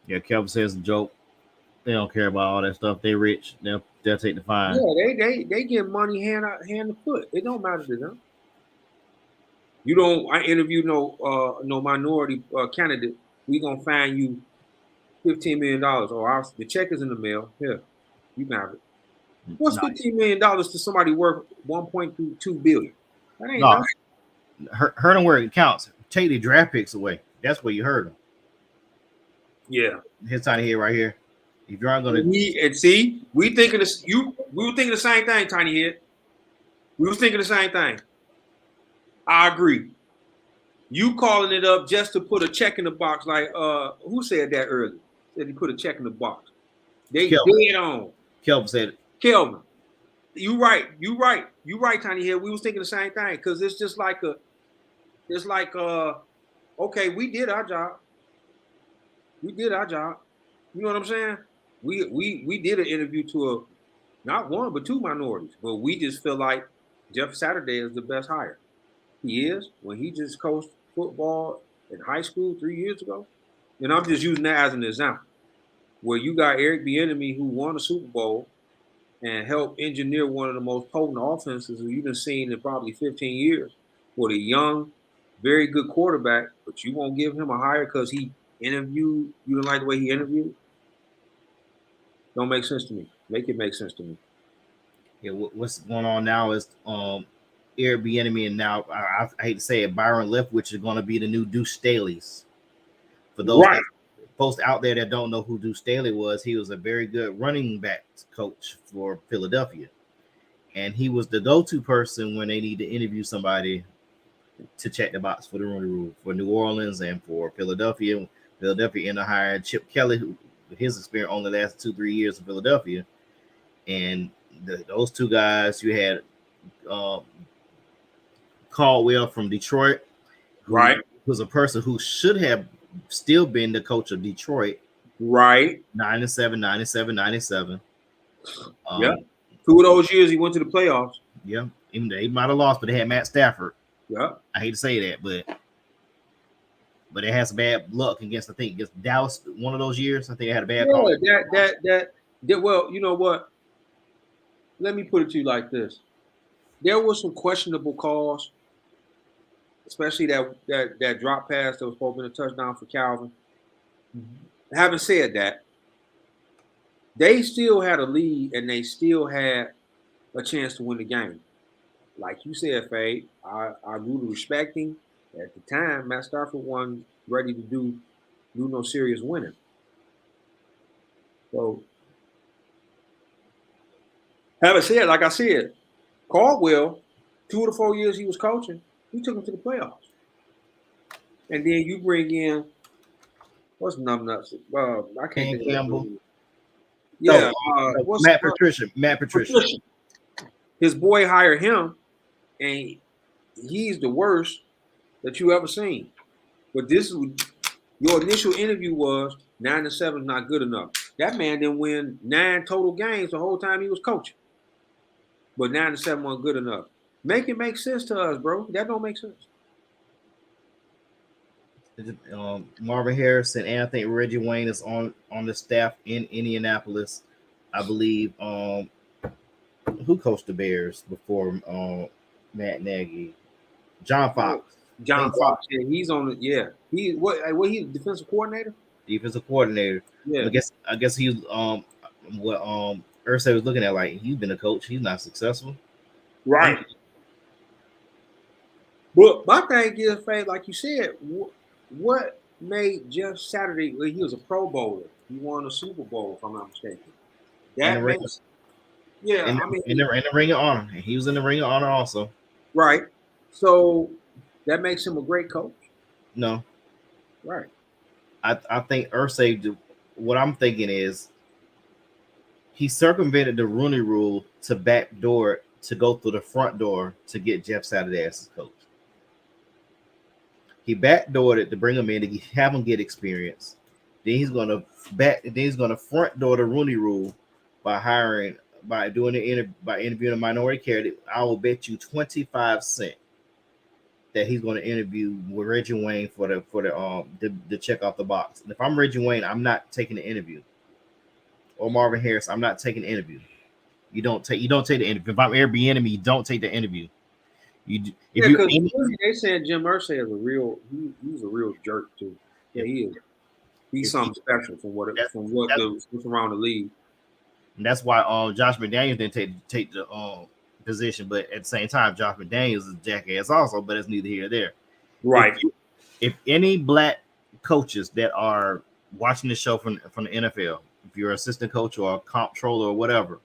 Yeah, Kelvin says a joke. They don't care about all that stuff. They rich. They'll take the fine. Yeah, they get money hand to foot. It don't matter to them. You don't. I interview no minority candidate. We gonna find you $15 million. Or the check is in the mail. Here, you can have it. What's $15 million to somebody worth $1.2 billion? That ain't nothing. Hurt them where it counts. Take the draft picks away. That's where you hurt them. Yeah. His Tiny Head right here. If you aren't gonna we thinking this. We were thinking the same thing, Tiny Head. We were thinking the same thing. I agree. You calling it up just to put a check in the box, like who said that earlier? Said he put a check in the box. They dead on. Kelvin said it. Kelvin, you right, Tiny Head. We was thinking the same thing because it's just like okay, we did our job. We did our job. You know what I'm saying? We did an interview to not one but 2 minorities, but we just feel like Jeff Saturday is the best hire. He is when he just coached football in high school 3 years ago. And I'm just using that as an example. Where you got Eric Bieniemy who won a Super Bowl and helped engineer one of the most potent offenses you've been seeing in probably 15 years with a young, very good quarterback, but you won't give him a hire because he interviewed, you don't like the way he interviewed? Don't make sense to me. Make it make sense to me. Yeah, what's going on now is Eric Bieniemy and now I hate to say it, Byron Leftwich is going to be the new Deuce Staley's. For those folks out there that don't know who Deuce Staley was, he was a very good running back coach for Philadelphia, and he was the go-to person when they need to interview somebody to check the box for the Rooney Rule for New Orleans and for Philadelphia. Philadelphia ended up hiring Chip Kelly, who his experience only lasted 2-3 years in Philadelphia, and those two guys. You had Caldwell from Detroit, Right. was a person who should have still been the coach of Detroit. Right. 97, 97, 97. Yeah. 2 of those years he went to the playoffs. Yeah. Even they might have lost, but they had Matt Stafford. Yeah. I hate to say that, but it has bad luck against, I think, against Dallas one of those years. I think they had a bad call. That well, you know what? Let me put it to you like this. There were some questionable calls, especially that drop pass that was supposed to be a touchdown for Calvin. Having said that, they still had a lead and they still had a chance to win the game. Like you said, Fade, I grew to respect him. At the time, Matt Stafford wasn't ready to do no serious winning. So, having said, like I said, Caldwell, 2 of the 4 years he was coaching, he took him to the playoffs. And then you bring in, what's numbnuts? I can't think Campbell. of it. Yeah, Matt Patricia. His boy hired him, and he's the worst that you ever seen. But this is your initial interview was 9-7 is not good enough. That man didn't win 9 total games the whole time he was coaching. But 9-7 wasn't good enough. Make it make sense to us, bro. That don't make sense. Marvin Harrison and I think Reggie Wayne is on the staff in Indianapolis. I believe who coached the Bears before Matt Nagy? John Fox. John Fox. Yeah, he's on it. Yeah. He's defensive coordinator? Defensive coordinator. Yeah. I guess he's what Irsay was looking at, like, he's been a coach, he's not successful. Right. But my thing is, Faye, like you said, what made Jeff Saturday? Well, he was a Pro Bowler. He won a Super Bowl, if I'm not mistaken. In the Ring of Honor. He was in the Ring of Honor also. Right. So that makes him a great coach. No. Right. I think Irsay, what I'm thinking is he circumvented the Rooney Rule to backdoor to go through the front door to get Jeff Saturday as his coach. He backdoored it to bring him in to have him get experience. Then he's gonna front door the Rooney Rule by interviewing a minority candidate. I will bet you 25 cents that he's going to interview with Reggie Wayne for the check off the box. And if I'm Reggie Wayne, I'm not taking the interview. Or Marvin Harris, I'm not taking the interview. You don't take the interview. If I'm Airbnb, you don't take the interview. They said Jim Irsay is he's a real jerk too. Yeah, he is. He's something special from what's around the league. And that's why Josh McDaniels didn't take the position, but at the same time, Josh McDaniels is a jackass also, but it's neither here nor there. Right. If any black coaches that are watching the show from the NFL, if you're an assistant coach or a comptroller or whatever,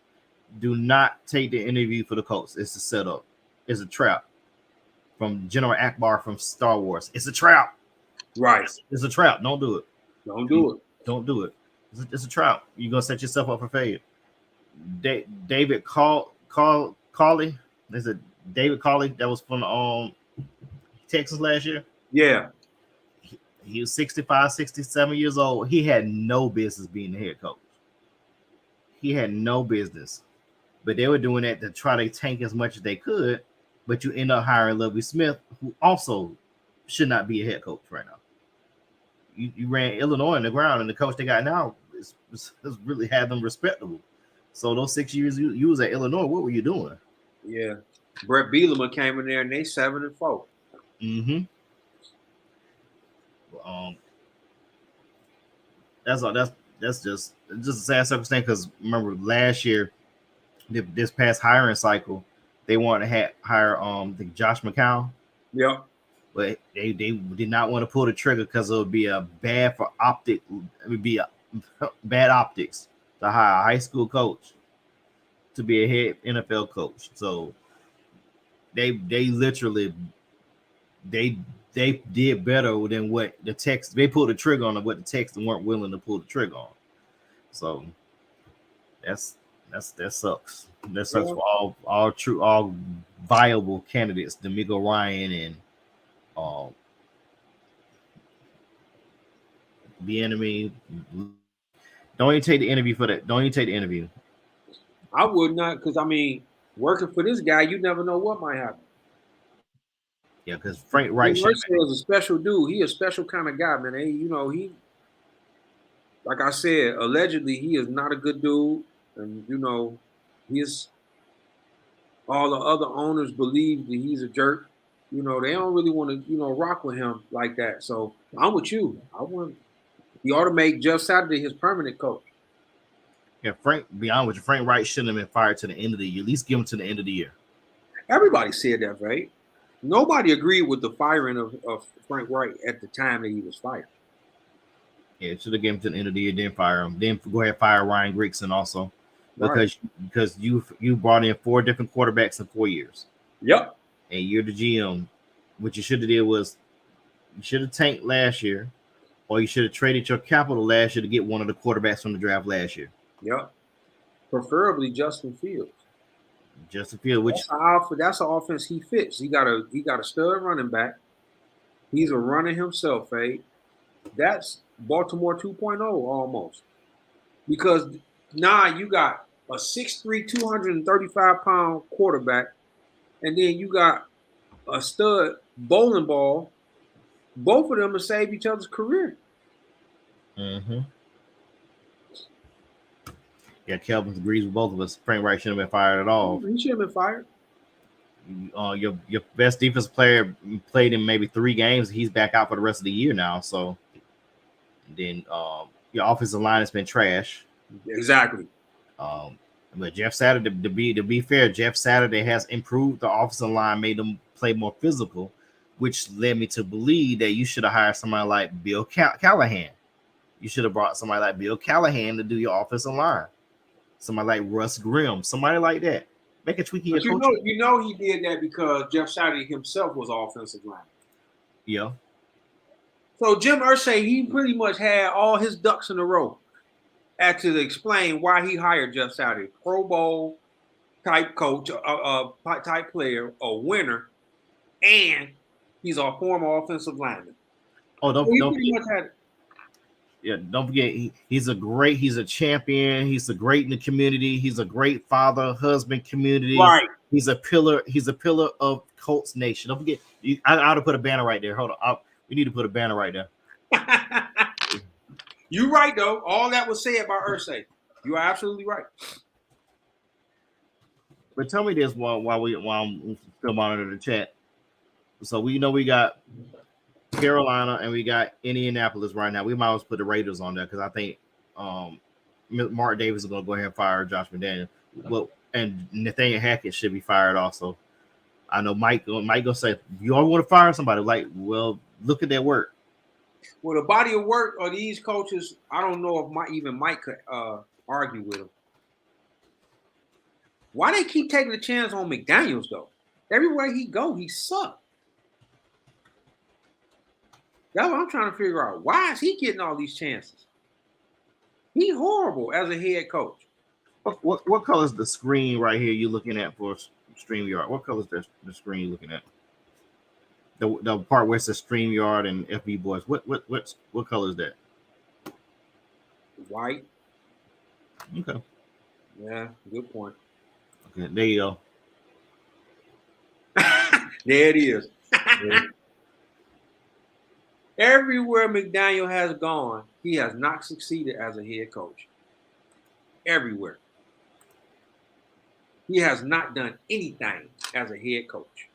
do not take the interview for the coach. It's a setup. It's a trap. From General Akbar from Star Wars. It's a trap. Right. It's a trap. Don't do it. Don't do it. It's a trap. You're going to set yourself up for failure. David Cawley. Is it David Cawley that was from Texas last year? Yeah. He was 65, 67 years old. He had no business being the head coach. He had no business. But they were doing that to try to tank as much as they could. But you end up hiring Lovie Smith, who also should not be a head coach right now. You ran Illinois in the ground, and the coach they got now is really have them respectable. So those 6 years you was at Illinois, what were you doing? Yeah. Brett Bielema came in there and they 7-4. Mm-hmm. That's just a sad circumstance, because remember last year, this past hiring cycle, they wanted to hire Josh McCown. Yeah. But they did not want to pull the trigger because it would be bad optics to hire a high school coach to be a head NFL coach. So they literally did better than what the Texans. They pulled the trigger on what the Texans weren't willing to pull the trigger on. So that's That sucks. That sucks for all viable candidates, D'Amico Ryan and the enemy. Don't even take the interview for that. Don't even take the interview. I would not, because I mean, working for this guy, you never know what might happen. Yeah, because Frank Wright is a special dude. He a special kind of guy, man. He like I said, allegedly he is not a good dude, and he's all the other owners believe that he's a jerk. They don't really want to rock with him like that. So I'm with you. He ought to make Jeff Saturday his permanent coach. Yeah, be honest with you, Frank Wright shouldn't have been fired to the end of the year. At least give him to the end of the year. Everybody said that, right? Nobody agreed with the firing of Frank Wright at the time that he was fired. Yeah, should have given him to the end of the year, then fire him. Then go ahead and fire Ryan Grigson also. Because you brought in 4 different quarterbacks in 4 years. Yep. And you're the GM. What you should have did was you should have tanked last year, or you should have traded your capital last year to get one of the quarterbacks from the draft last year. Yep. Preferably Justin Fields. Justin Fields, which that's an offense he fits. He got a stud running back. He's a runner himself, That's Baltimore 2.0 almost. Because now you got a 6'3", 235-pound quarterback, and then you got a stud bowling ball. Both of them will save each other's career. Mm-hmm. Yeah, Kelvin agrees with both of us. Frank Wright shouldn't have been fired at all. He shouldn't have been fired. Your best defense player played in maybe 3 games. He's back out for the rest of the year now. So then your offensive line has been trash. Exactly. But Jeff Saturday, to be fair, Jeff Saturday has improved the offensive line, made them play more physical, which led me to believe that you should have hired somebody like Bill Callahan. You should have brought somebody like Bill Callahan to do your offensive line. Somebody like Russ Grimm, somebody like that. Make a tweak in your coaching. He did that because Jeff Saturday himself was offensive line. Yeah. So Jim Irsay, he pretty much had all his ducks in a row. Had to explain why he hired Jeff Saturday, Pro Bowl type coach, type player, a winner, and he's a former offensive lineman. Oh, don't forget he's a champion. He's a great in the community. He's a great father, husband, community. Right. He's a pillar of Colts Nation. Don't forget, I ought to put a banner right there. Hold on. We need to put a banner right there. You're right, though. All that was said by Irsay. You are absolutely right. But tell me this while I'm still monitoring the chat. So we know we got Carolina and we got Indianapolis right now. We might as well put the Raiders on there because I think Mark Davis is going to go ahead and fire Josh McDaniel. Well, and Nathaniel Hackett should be fired also. I know Mike gonna say, you all want to fire somebody? Like, well, look at their work. Well, the body of work of these coaches, I don't know if Mike could argue with them. Why they keep taking a chance on McDaniels, though? Everywhere he go, he sucked. That's what I'm trying to figure out. Why is he getting all these chances? He's horrible as a head coach. What color is the screen right here you're looking at for StreamYard? What color is the screen you're looking at? The part where it says StreamYard and FB Boys. What color is that? White. Okay. Yeah, good point. Okay, there you go. There it is. Everywhere McDaniel has gone, he has not succeeded as a head coach. Everywhere. He has not done anything as a head coach.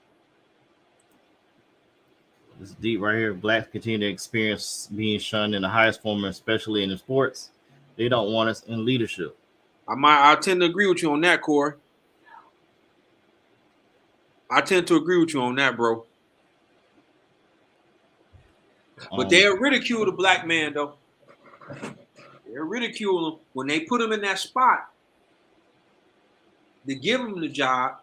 This is deep right here. Blacks continue to experience being shunned in the highest form, especially in the sports. They don't want us in leadership. I tend to agree with you on that, Corey. I tend to agree with you on that, bro. But they'll ridicule the black man, though. They'll ridicule him when they put him in that spot. They give him the job.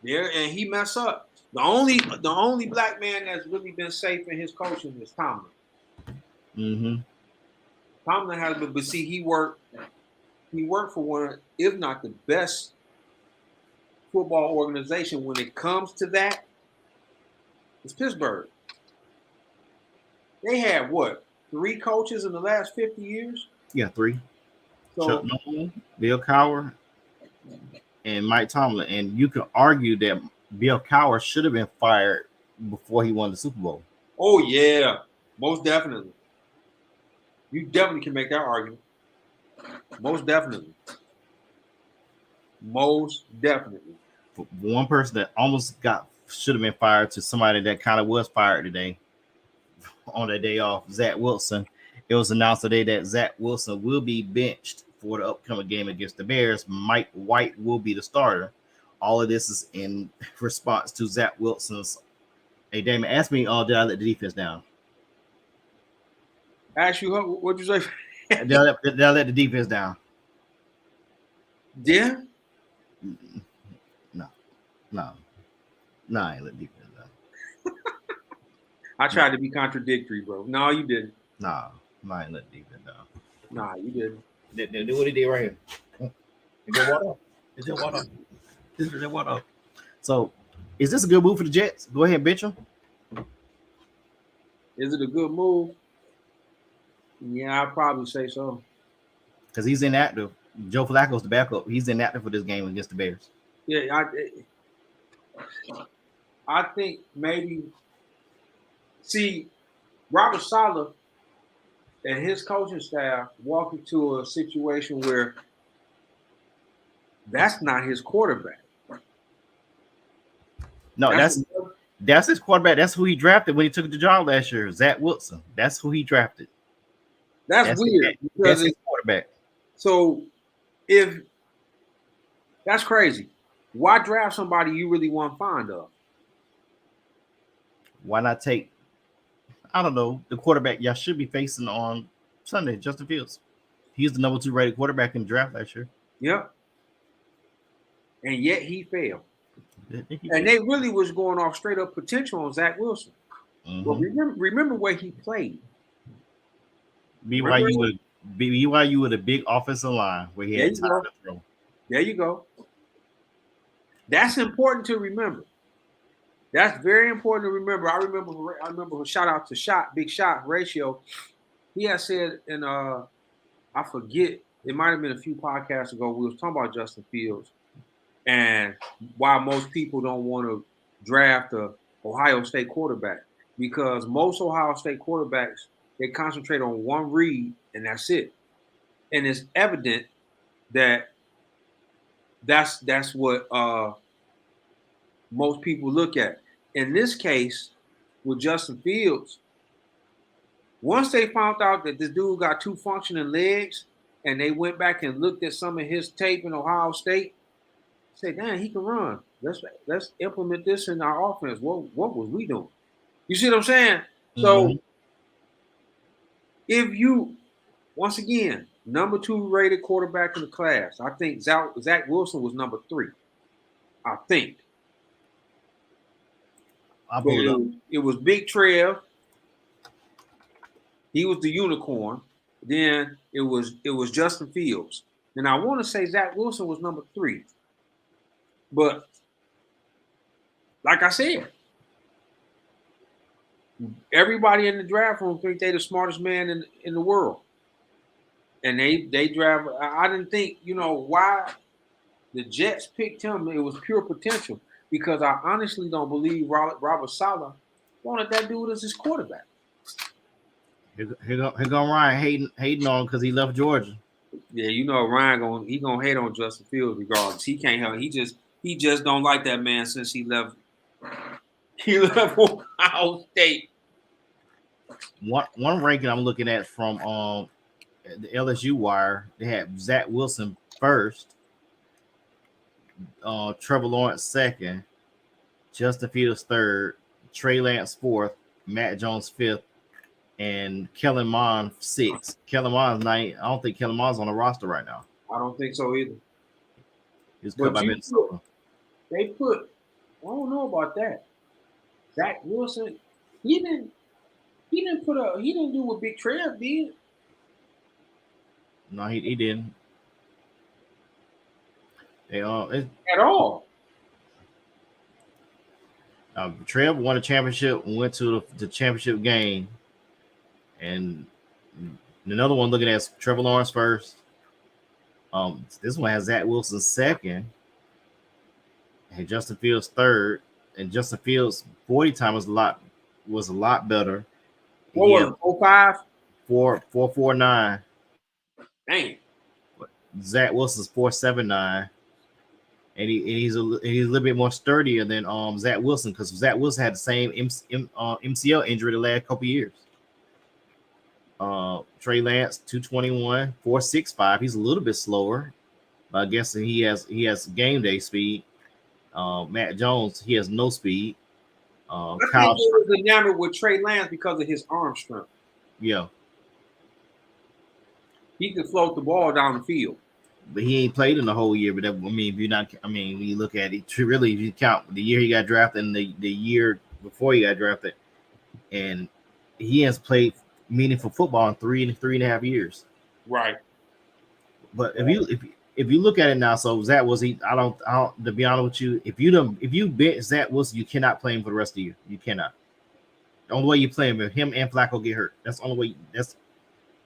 There, and he mess up. The only black man that's really been safe in his coaching is Tomlin. Mm-hmm. Tomlin has been, but see, he worked he worked for one, if not the best football organization when it comes to that. It's Pittsburgh. They had what, 3 coaches in the last 50 years? Yeah, 3. So Chuck Noll, Bill Cowher, and Mike Tomlin. And you could argue that Bill Cowher should have been fired before he won the Super Bowl. oh yeah, most definitely. You definitely can make that argument. Most definitely. Most definitely. For one person that almost should have been fired to somebody that kind of was fired today on their day off, Zack Wilson. It was announced today that Zack Wilson will be benched for the upcoming game against the Bears. Mike White will be the starter. All of this is in response to Zack Wilson's. Hey, Damon, ask me, did I let the defense down? Ask you, what'd you say? Did I let the defense down? Yeah. No, I ain't let the defense down. I tried to be contradictory, bro. No, you didn't. Nah, I ain't let the defense down. Nah, you didn't. Do what he did right here. It's just water. It's just water. So, is this a good move for the Jets? Go ahead, bench him. Is it a good move? Yeah, I'd probably say so. Because he's inactive. Joe Flacco's the backup. He's inactive for this game against the Bears. Yeah, I think maybe. See, Robert Saleh and his coaching staff walk into a situation where that's not his quarterback. No, that's his quarterback. That's who he drafted when he took the job last year, Zack Wilson. That's who he drafted. That's weird. That's his quarterback. So, if that's crazy, why draft somebody you really weren't fond of? Why not take, I don't know, the quarterback y'all should be facing on Sunday, Justin Fields. He's the number 2 rated quarterback in the draft last year. Yep. And yet he failed. And they really was going off straight up potential on Zack Wilson. Mm-hmm. But remember where he played. BYU with a big offensive line where he had time to throw. There you go. That's important to remember. That's very important to remember. I remember shout out to Big Shot Ratio. He had said, and I forget, it might have been a few podcasts ago, we was talking about Justin Fields and why most people don't want to draft a Ohio State quarterback, because most Ohio State quarterbacks, they concentrate on one read and that's it. And it's evident that that's what most people look at. In this case, with Justin Fields, once they found out that this dude got 2 functioning legs and they went back and looked at some of his tape in Ohio State, say, damn, he can run. Let's implement this in our offense. What was we doing? You see what I'm saying? Mm-hmm. So if you, once again, number 2 rated quarterback in the class, I think Zack Wilson was number 3. I think. It was Big Trev. He was the unicorn. Then it was Justin Fields. And I want to say Zack Wilson was number 3. But like I said, everybody in the draft room think they're the smartest man in the world. And they draft. I didn't think, why the Jets picked him. It was pure potential, because I honestly don't believe Robert Saleh wanted that dude as his quarterback. Here go Ryan hating on because he left Georgia. Yeah, Ryan gonna hate on Justin Fields regardless. He can't help. He just don't like that man since he left. He left Ohio State. One ranking I'm looking at from the LSU wire, they had Zack Wilson first, Trevor Lawrence second, Justin Fields third, Trey Lance fourth, Matt Jones fifth, and Kellen Mond sixth. Kellen Mond's ninth. I don't think Kellen Mond's on the roster right now. I don't think so either. He's cut by Minnesota. I don't know about that. Zack Wilson, he didn't do what Big Trev did. No, he didn't. at all. Trev won a championship and went to the championship game, and another one looking at Trevor Lawrence first. This one has Zack Wilson second, and Justin Fields third. And Justin Fields 40 time was a lot better. What was it, 05? 4.49. Dang. Zack Wilson's 4.79. And he's a little bit more sturdier than Zack Wilson, because Zack Wilson had the same MCL injury the last couple years. Trey Lance 221, 4.65. He's a little bit slower, but I guess he has game day speed. Matt Jones, he has no speed. I think he was enamored with Trey Lance because of his arm strength. Yeah, he could float the ball down the field. But he ain't played in the whole year. But when you look at it, really, if you count the year he got drafted and the year before he got drafted, and he has played meaningful football in 3.5 years. Right. But if you look at it now, so Zach was I don't to be honest with you, if you bench Zach Wilson, you cannot play him for the rest of the year. You cannot. The only way you play him and Flacco get hurt. That's the only way.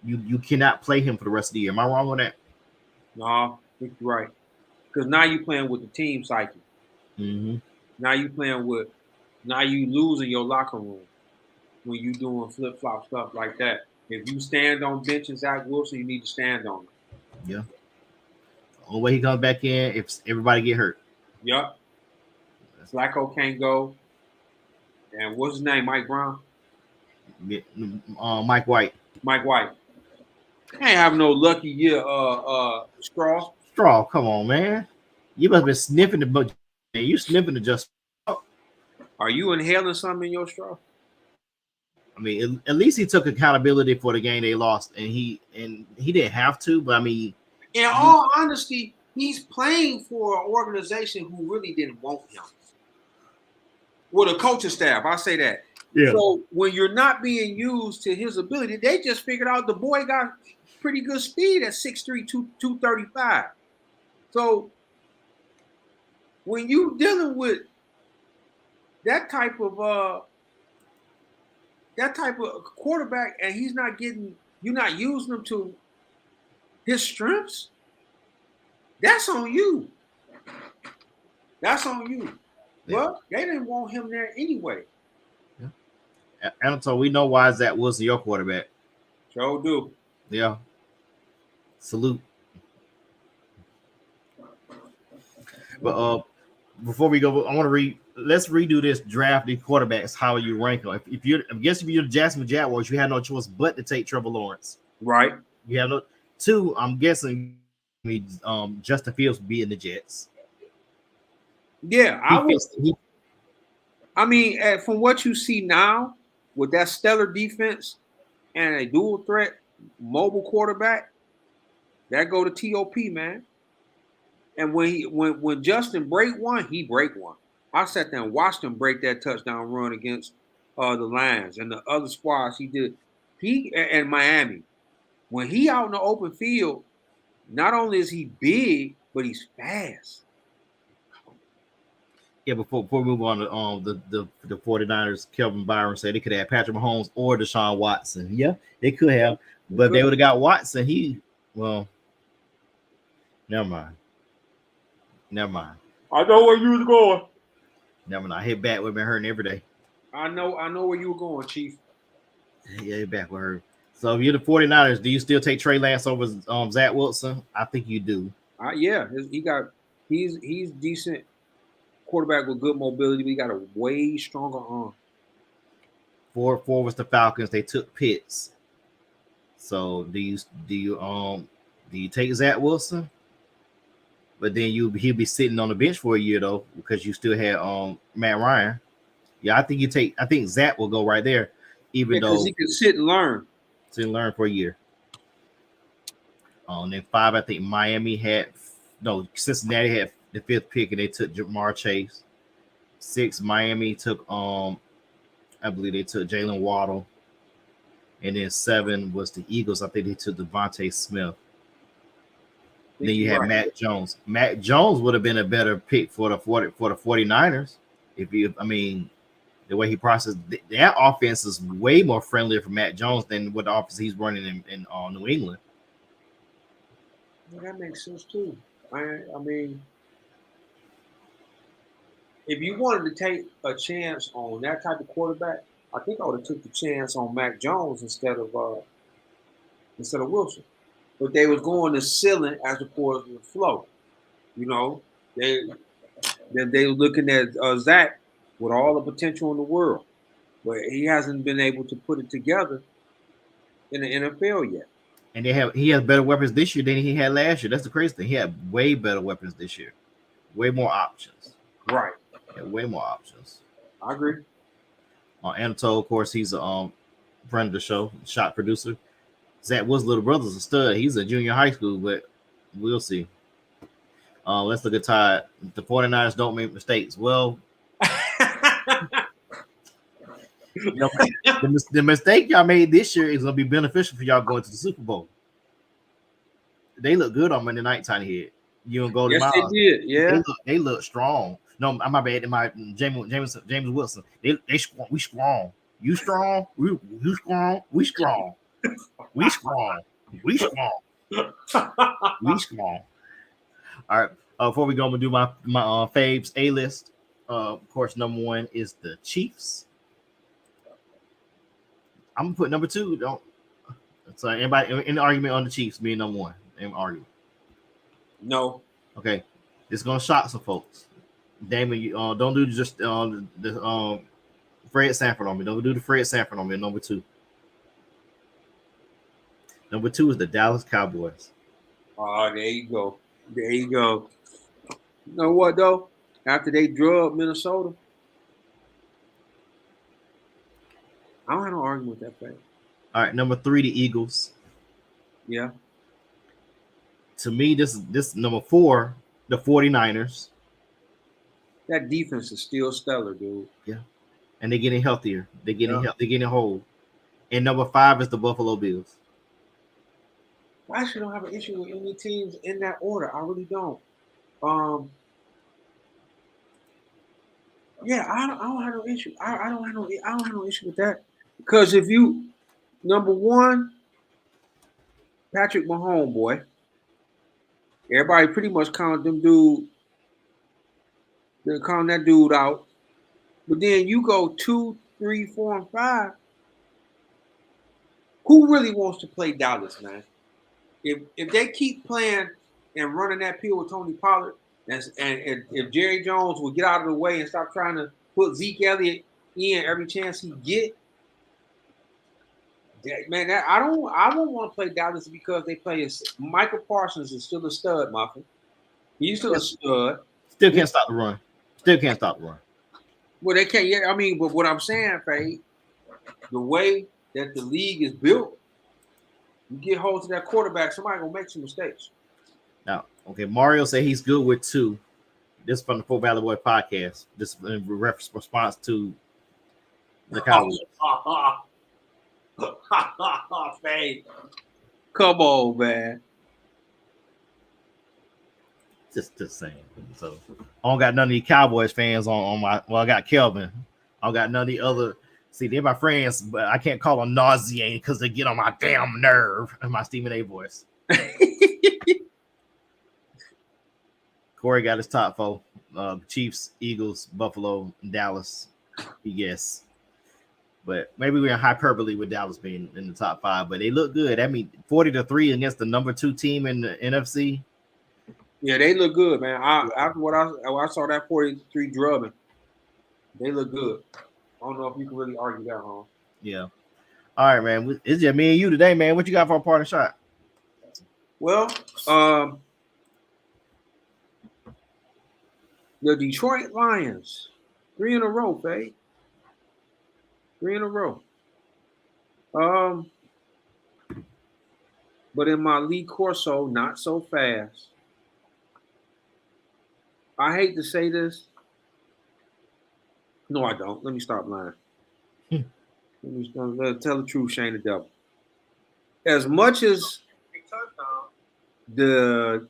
You cannot play him for the rest of the year. Am I wrong on that? No, I think you're right. Because now you're playing with the team psyche. Mm-hmm. Now you losing your locker room when you doing flip-flop stuff like that. If you stand on bench and Zack Wilson, you need to stand on it. Yeah. The only way he comes back in if everybody get hurt. Yep. Flacco can't go. And what's his name? Mike Brown? Mike White. Mike White. Ain't have no lucky year, Straw. Straw, come on, man. You must have been sniffing the book. You sniffing the just. Are you inhaling something in your straw? I mean, at least he took accountability for the game they lost, and he didn't have to. But I mean, in all honesty, he's playing for an organization who really didn't want him. With a coaching staff, I say that. Yeah. So when you're not being used to his ability, they just figured out the boy got pretty good speed at 6'3", 235. So when you dealing with that type of quarterback and you're not using him to his strengths, that's on you. That's on you. Yeah. Well, they didn't want him there anyway. And so we know why Zach Wilson your quarterback. Sure do. Yeah. Salute. But before we go, I want to let's redo this draft the quarterbacks, how you rank them. If you're the Jacksonville Jaguars, you have no choice but to take Trevor Lawrence. Right. You have no two, I'm guessing Justin Fields would be in the Jets. Yeah, I mean, from what you see now, with that stellar defense and a dual threat mobile quarterback, that go to TOP, man. And when Justin break one, he break one. I sat there and watched him break that touchdown run against the Lions and the other squads he did. He and Miami, when he out in the open field, not only is he big, but he's fast. Yeah, before we move on to the 49ers, Kelvin Byron said they could have Patrick Mahomes or Deshaun Watson. Yeah, they could have, but they would have got Watson. Never mind. I know where you was going. Never mind. His back would have been hurting every day. I know where you were going, Chief. Yeah, his back would hurt. So if you're the 49ers, do you still take Trey Lance over Zach Wilson? I think you do. Yeah, he's decent. Quarterback with good mobility, but he got a way stronger arm. 4 was the Falcons. They took Pitts. So do you take Zach Wilson? But then he'll be sitting on the bench for a year though, because you still had Matt Ryan. Yeah, I think Zach will go right there, even though he can sit and learn. Sit and learn for a year. And then 5, I think Cincinnati had the 5th pick, and they took Jamar Chase. 6, Miami took I believe they took Jalen Waddle. And then 7 was the Eagles. I think they took Devontae Smith. Then you you're had right. Matt Jones. Matt Jones would have been a better pick for the 49ers. I mean, the way he processed that offense is way more friendlier for Matt Jones than what the offense he's running in New England. Well, that makes sense too. I mean, if you wanted to take a chance on that type of quarterback, I think I would have took the chance on Mac Jones instead of Wilson. But they was going to ceiling as opposed to the flow. You know, they were looking at Zack with all the potential in the world, but he hasn't been able to put it together in the NFL yet. And he has better weapons this year than he had last year. That's the crazy thing. He had way better weapons this year, way more options. Right. Way more options. I agree. Anatole, of course, he's a friend of the show, shot producer. Zack Wilson's little brother's a stud. He's a junior high school, but we'll see. Let's look at Todd. The 49ers don't make mistakes. Well, the mistake y'all made this year is going to be beneficial for y'all going to the Super Bowl. They look good on Monday night, Tiny Head. You and Golden Yes, Miles. they did. Yeah. They look strong. No, my bad. My James Wilson. We strong. You strong. You strong. We strong. We strong. We strong. We strong. All right. Before we go, I'm gonna do my faves A list. Of course, number one is the Chiefs. I'm gonna put number two. Don't. So anybody in the argument on the Chiefs being number one? Any argument? No. Okay. It's gonna shock some folks. Damon, you don't do just the Fred Sanford on me. Don't do the Fred Sanford on me. Number two. Number two is the Dallas Cowboys. Oh, there you go. There you go. You know what though? After they drugged Minnesota, I don't have no argument with that fact. All right, number three, the Eagles. Yeah. To me, this number four, the 49ers. That defense is still stellar, dude. Yeah. And they're getting healthier. They're getting whole. And number five is the Buffalo Bills. I actually don't have an issue with any teams in that order. I really don't. Yeah, I don't have no issue. I don't have no issue with that. Because if you number one, Patrick Mahomes, boy. Everybody pretty much counted them dude. They're counting that dude out. But then you go 2, 3, 4, and 5. Who really wants to play Dallas, man? If they keep playing and running that pill with Tony Pollard, and if Jerry Jones will get out of the way and stop trying to put Zeke Elliott in every chance he get, man, I don't want to play Dallas because they play. Michael Parsons is still a stud, Muffin. He's still a stud. Still can't stop the run. Well, they can't yet. I mean, but what I'm saying, Faye, the way that the league is built, you get hold to that quarterback, somebody gonna make some mistakes. Now, okay, Mario said he's good with two. This is from the Full Valley Boy podcast. This is in response to the Cowboys. Faye, come on, man. Just saying. So I don't got none of the Cowboys fans on my. Well, I got Kelvin. I don't got none of the other. See, they're my friends, but I can't call them nauseating because they get on my damn nerve in my Stephen A voice. Corey got his top four: Chiefs, Eagles, Buffalo, and Dallas. Yes, but maybe we're in hyperbole with Dallas being in the top five. But they look good. I mean, 40-3 against the number 2 team in the NFC. Yeah, they look good, man. After what I saw that 43 drubbing, they look good. I don't know if you can really argue that, huh? Yeah. All right, man. It's just me and you today, man. What you got for a parting shot? Well, the Detroit Lions, 3 in a row, Faye. 3 in a row. But in my Lee Corso, not so fast. I hate to say this. No, I don't. Let me stop lying. Let me tell the truth, Shane the Devil. As much as the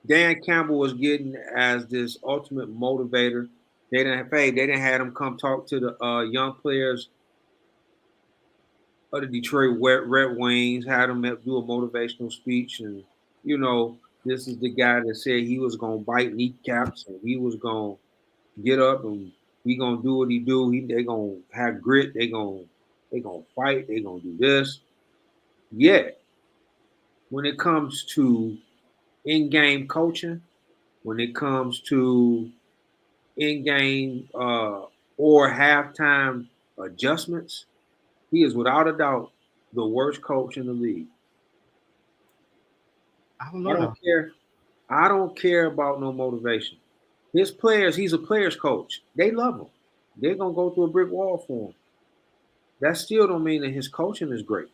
Dan Campbell was getting as this ultimate motivator. They didn't have him come talk to the young players of the Detroit Red Wings, had him do a motivational speech, and this is the guy that said he was gonna bite kneecaps and he was gonna get up and he gonna do what he do. They gonna have grit. They gonna fight. They gonna do this. Yet, when it comes to in-game coaching, when it comes to in-game or halftime adjustments, he is without a doubt the worst coach in the league. I I don't care. I don't care about no motivation. His players, he's a players coach. They love him. They're gonna go through a brick wall for him. That still don't mean that his coaching is great.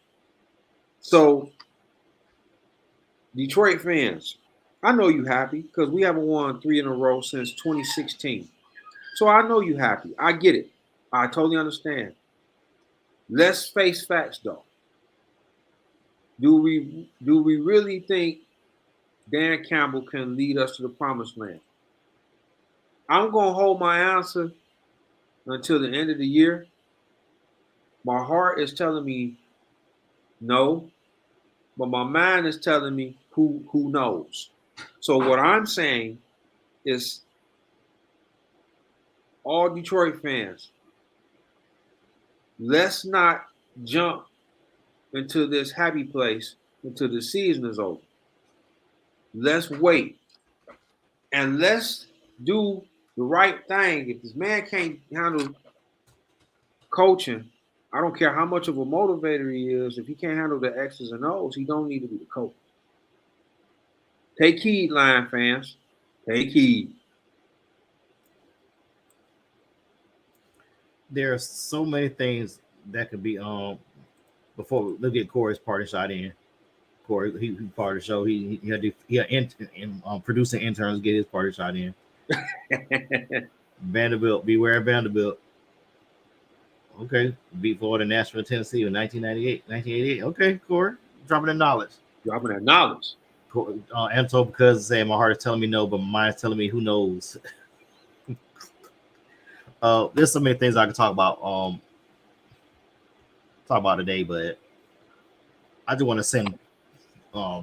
So, Detroit fans, I know you happy because we haven't won 3 in a row since 2016. So I know you happy. I get it. I totally understand. Let's face facts though. Do we really think Dan Campbell can lead us to the promised land? I'm gonna hold my answer until the end of the year. My heart is telling me no, but my mind is telling me who knows. So what I'm saying is, all Detroit fans, let's not jump into this happy place until the season is over. Let's wait and let's do the right thing. If this man can't handle coaching, I don't care how much of a motivator he is. If he can't handle the X's and O's, he don't need to be the coach. Take heed, Lion fans. Take heed. There are so many things that could be before we get Corey's party shot in. Corey, he part of the show. He had producing interns get his party shot in. Vanderbilt, beware of Vanderbilt. Okay, beat Florida, Nashville, Tennessee in 1988. Okay, Corey, dropping the knowledge. Dropping that knowledge. Anto, because saying my heart is telling me no, but my mind is telling me who knows. There's so many things I can talk about today, but I just want to send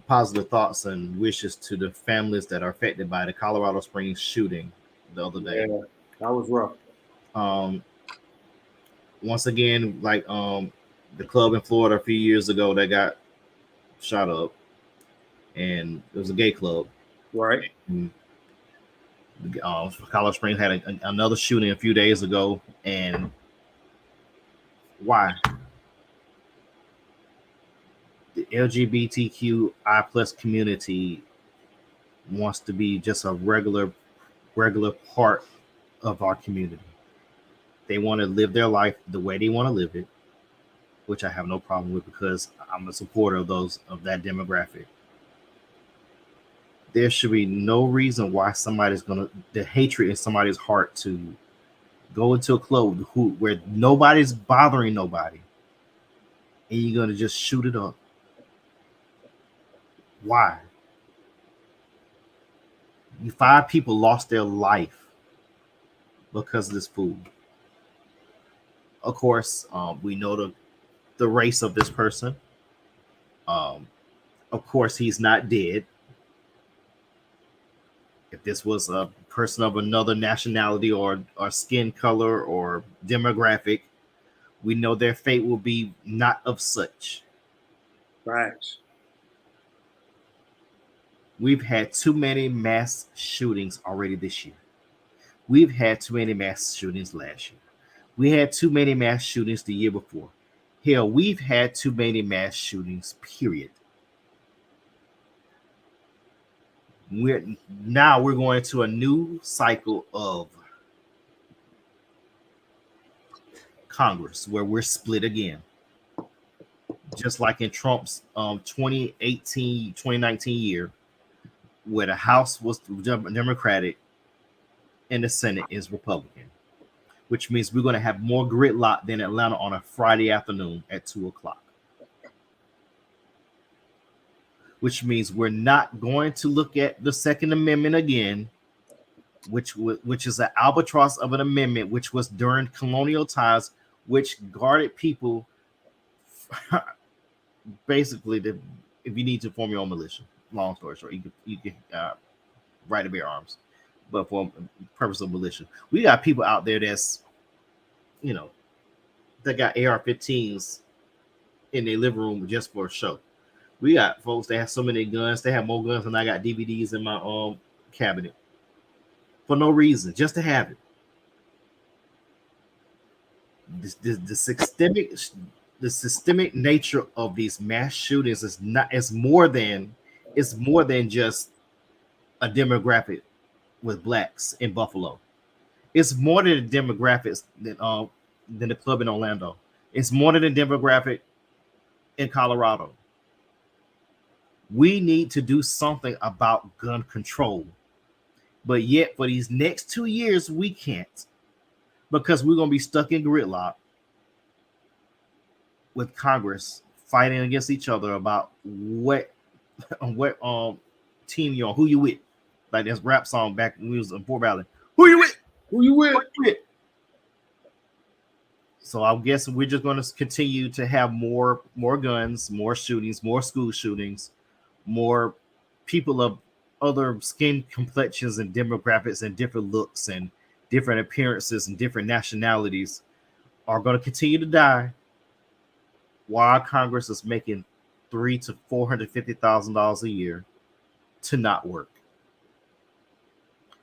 positive thoughts and wishes to the families that are affected by the Colorado Springs shooting the other day. Yeah, that was rough. Once again, like the club in Florida a few years ago that got shot up, and it was a gay club, right? And, Colorado Springs had another shooting a few days ago, and why? The LGBTQI plus community wants to be just a regular part of our community. They want to live their life the way they want to live it, which I have no problem with because I'm a supporter of that demographic. There should be no reason why the hatred in somebody's heart to go into a club where nobody's bothering nobody, and you're gonna just shoot it up. Why? 5 people lost their life because of this food. Of course, we know the race of this person. Of course, he's not dead. If this was a person of another nationality or skin color or demographic, we know their fate will be not of such. Right. We've had too many mass shootings already this year. We've had too many mass shootings last year. We had too many mass shootings the year before. Hell, we've had too many mass shootings, period. We're going to a new cycle of Congress where we're split again. Just like in Trump's 2019 year, where the House was Democratic and the Senate is Republican, which means we're going to have more gridlock than Atlanta on a Friday afternoon at 2:00. which means we're not going to look at the Second Amendment again, which is an albatross of an amendment, which was during colonial times, which guarded people basically if you need to form your own militia. Long story short, you can right to bear arms, but for purpose of militia, we got people out there that's that got AR-15s in their living room just for a show. We got folks that have so many guns, they have more guns than I got DVDs in my cabinet for no reason, just to have it. The systemic nature of these mass shootings is more than just a demographic with blacks in Buffalo. It's more than the demographics than the club in Orlando. It's more than the demographic in Colorado. We need to do something about gun control. But yet, for these next 2 years, we can't, because we're going to be stuck in gridlock with Congress fighting against each other about what team you're on, who you with. Like this rap song back when we was in Fort Valley. Who you with? Who you with? So I guess we're just going to continue to have more guns, more shootings, more school shootings, more people of other skin complexions and demographics and different looks and different appearances and different nationalities are going to continue to die, while Congress is making $300,000 to $450,000 a year to not work,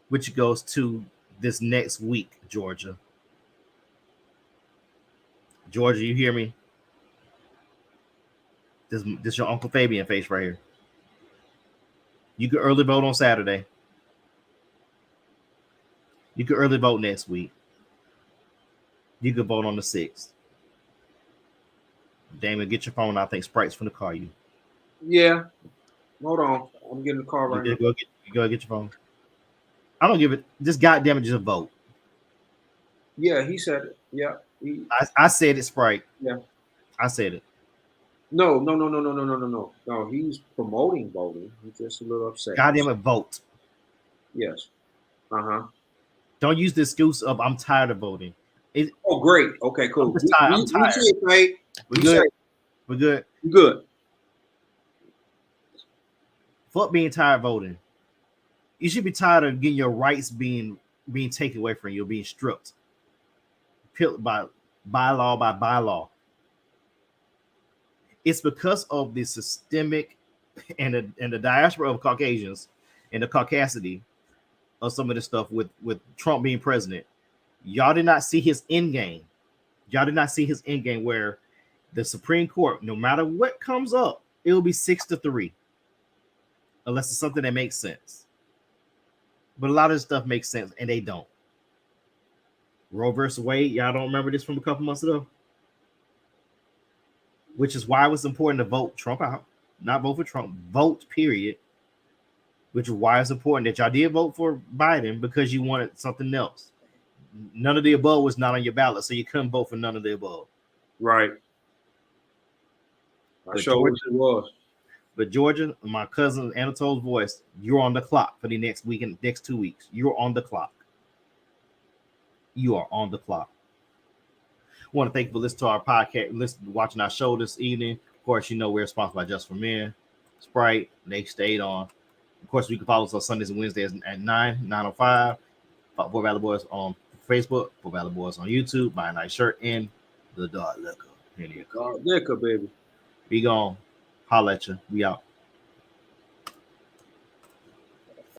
which goes to this next week, Georgia. Georgia, you hear me? This your Uncle Fabian face right here. You can early vote on Saturday. You can early vote next week. You can vote on the 6th. Damon, get your phone. I think Sprite's finna call you. Yeah. Hold on. I'm getting the call right now. Go get your phone. I don't give it. Just goddamn it, just vote. Yeah, he said it. Yeah. I said it, Sprite. Yeah. I said it. No. No, he's promoting voting. He's just a little upset. Goddamn it, vote. Yes. Don't use the excuse of I'm tired of voting. Oh, great. Okay, cool. I'm tired. We're good. We're good. Good. Fuck being tired of voting. You should be tired of getting your rights being taken away from you, being stripped. By bylaw. It's because of the systemic and the diaspora of Caucasians and the caucasity of some of this stuff with Trump being president. Y'all did not see his end game. Y'all did not see his end game where the Supreme Court, no matter what comes up, it will be 6-3, unless it's something that makes sense. But a lot of this stuff makes sense, and they don't. Roe versus Wade, y'all don't remember this from a couple months ago? Which is why it was important to vote Trump out, not vote for Trump, vote, period. Which is why it's important that y'all did vote for Biden, because you wanted something else. None of the above was not on your ballot, so you couldn't vote for none of the above. Right. I sure wish it was. But Georgia, my cousin Anatol's voice, you're on the clock for the next week and next 2 weeks. You're on the clock. You are on the clock. I want to thank you for listening to our podcast, watching our show this evening. Of course, you know we're sponsored by Just for Men, Sprite. They stayed on. Of course, you can follow us on Sundays and Wednesdays at 9:05. Fort Valley Boys on Facebook, Fort Valley Boys on YouTube. Buy a nice shirt and the Dark Liquor. Dark Liquor, baby. Be gone. Holla at you. We out.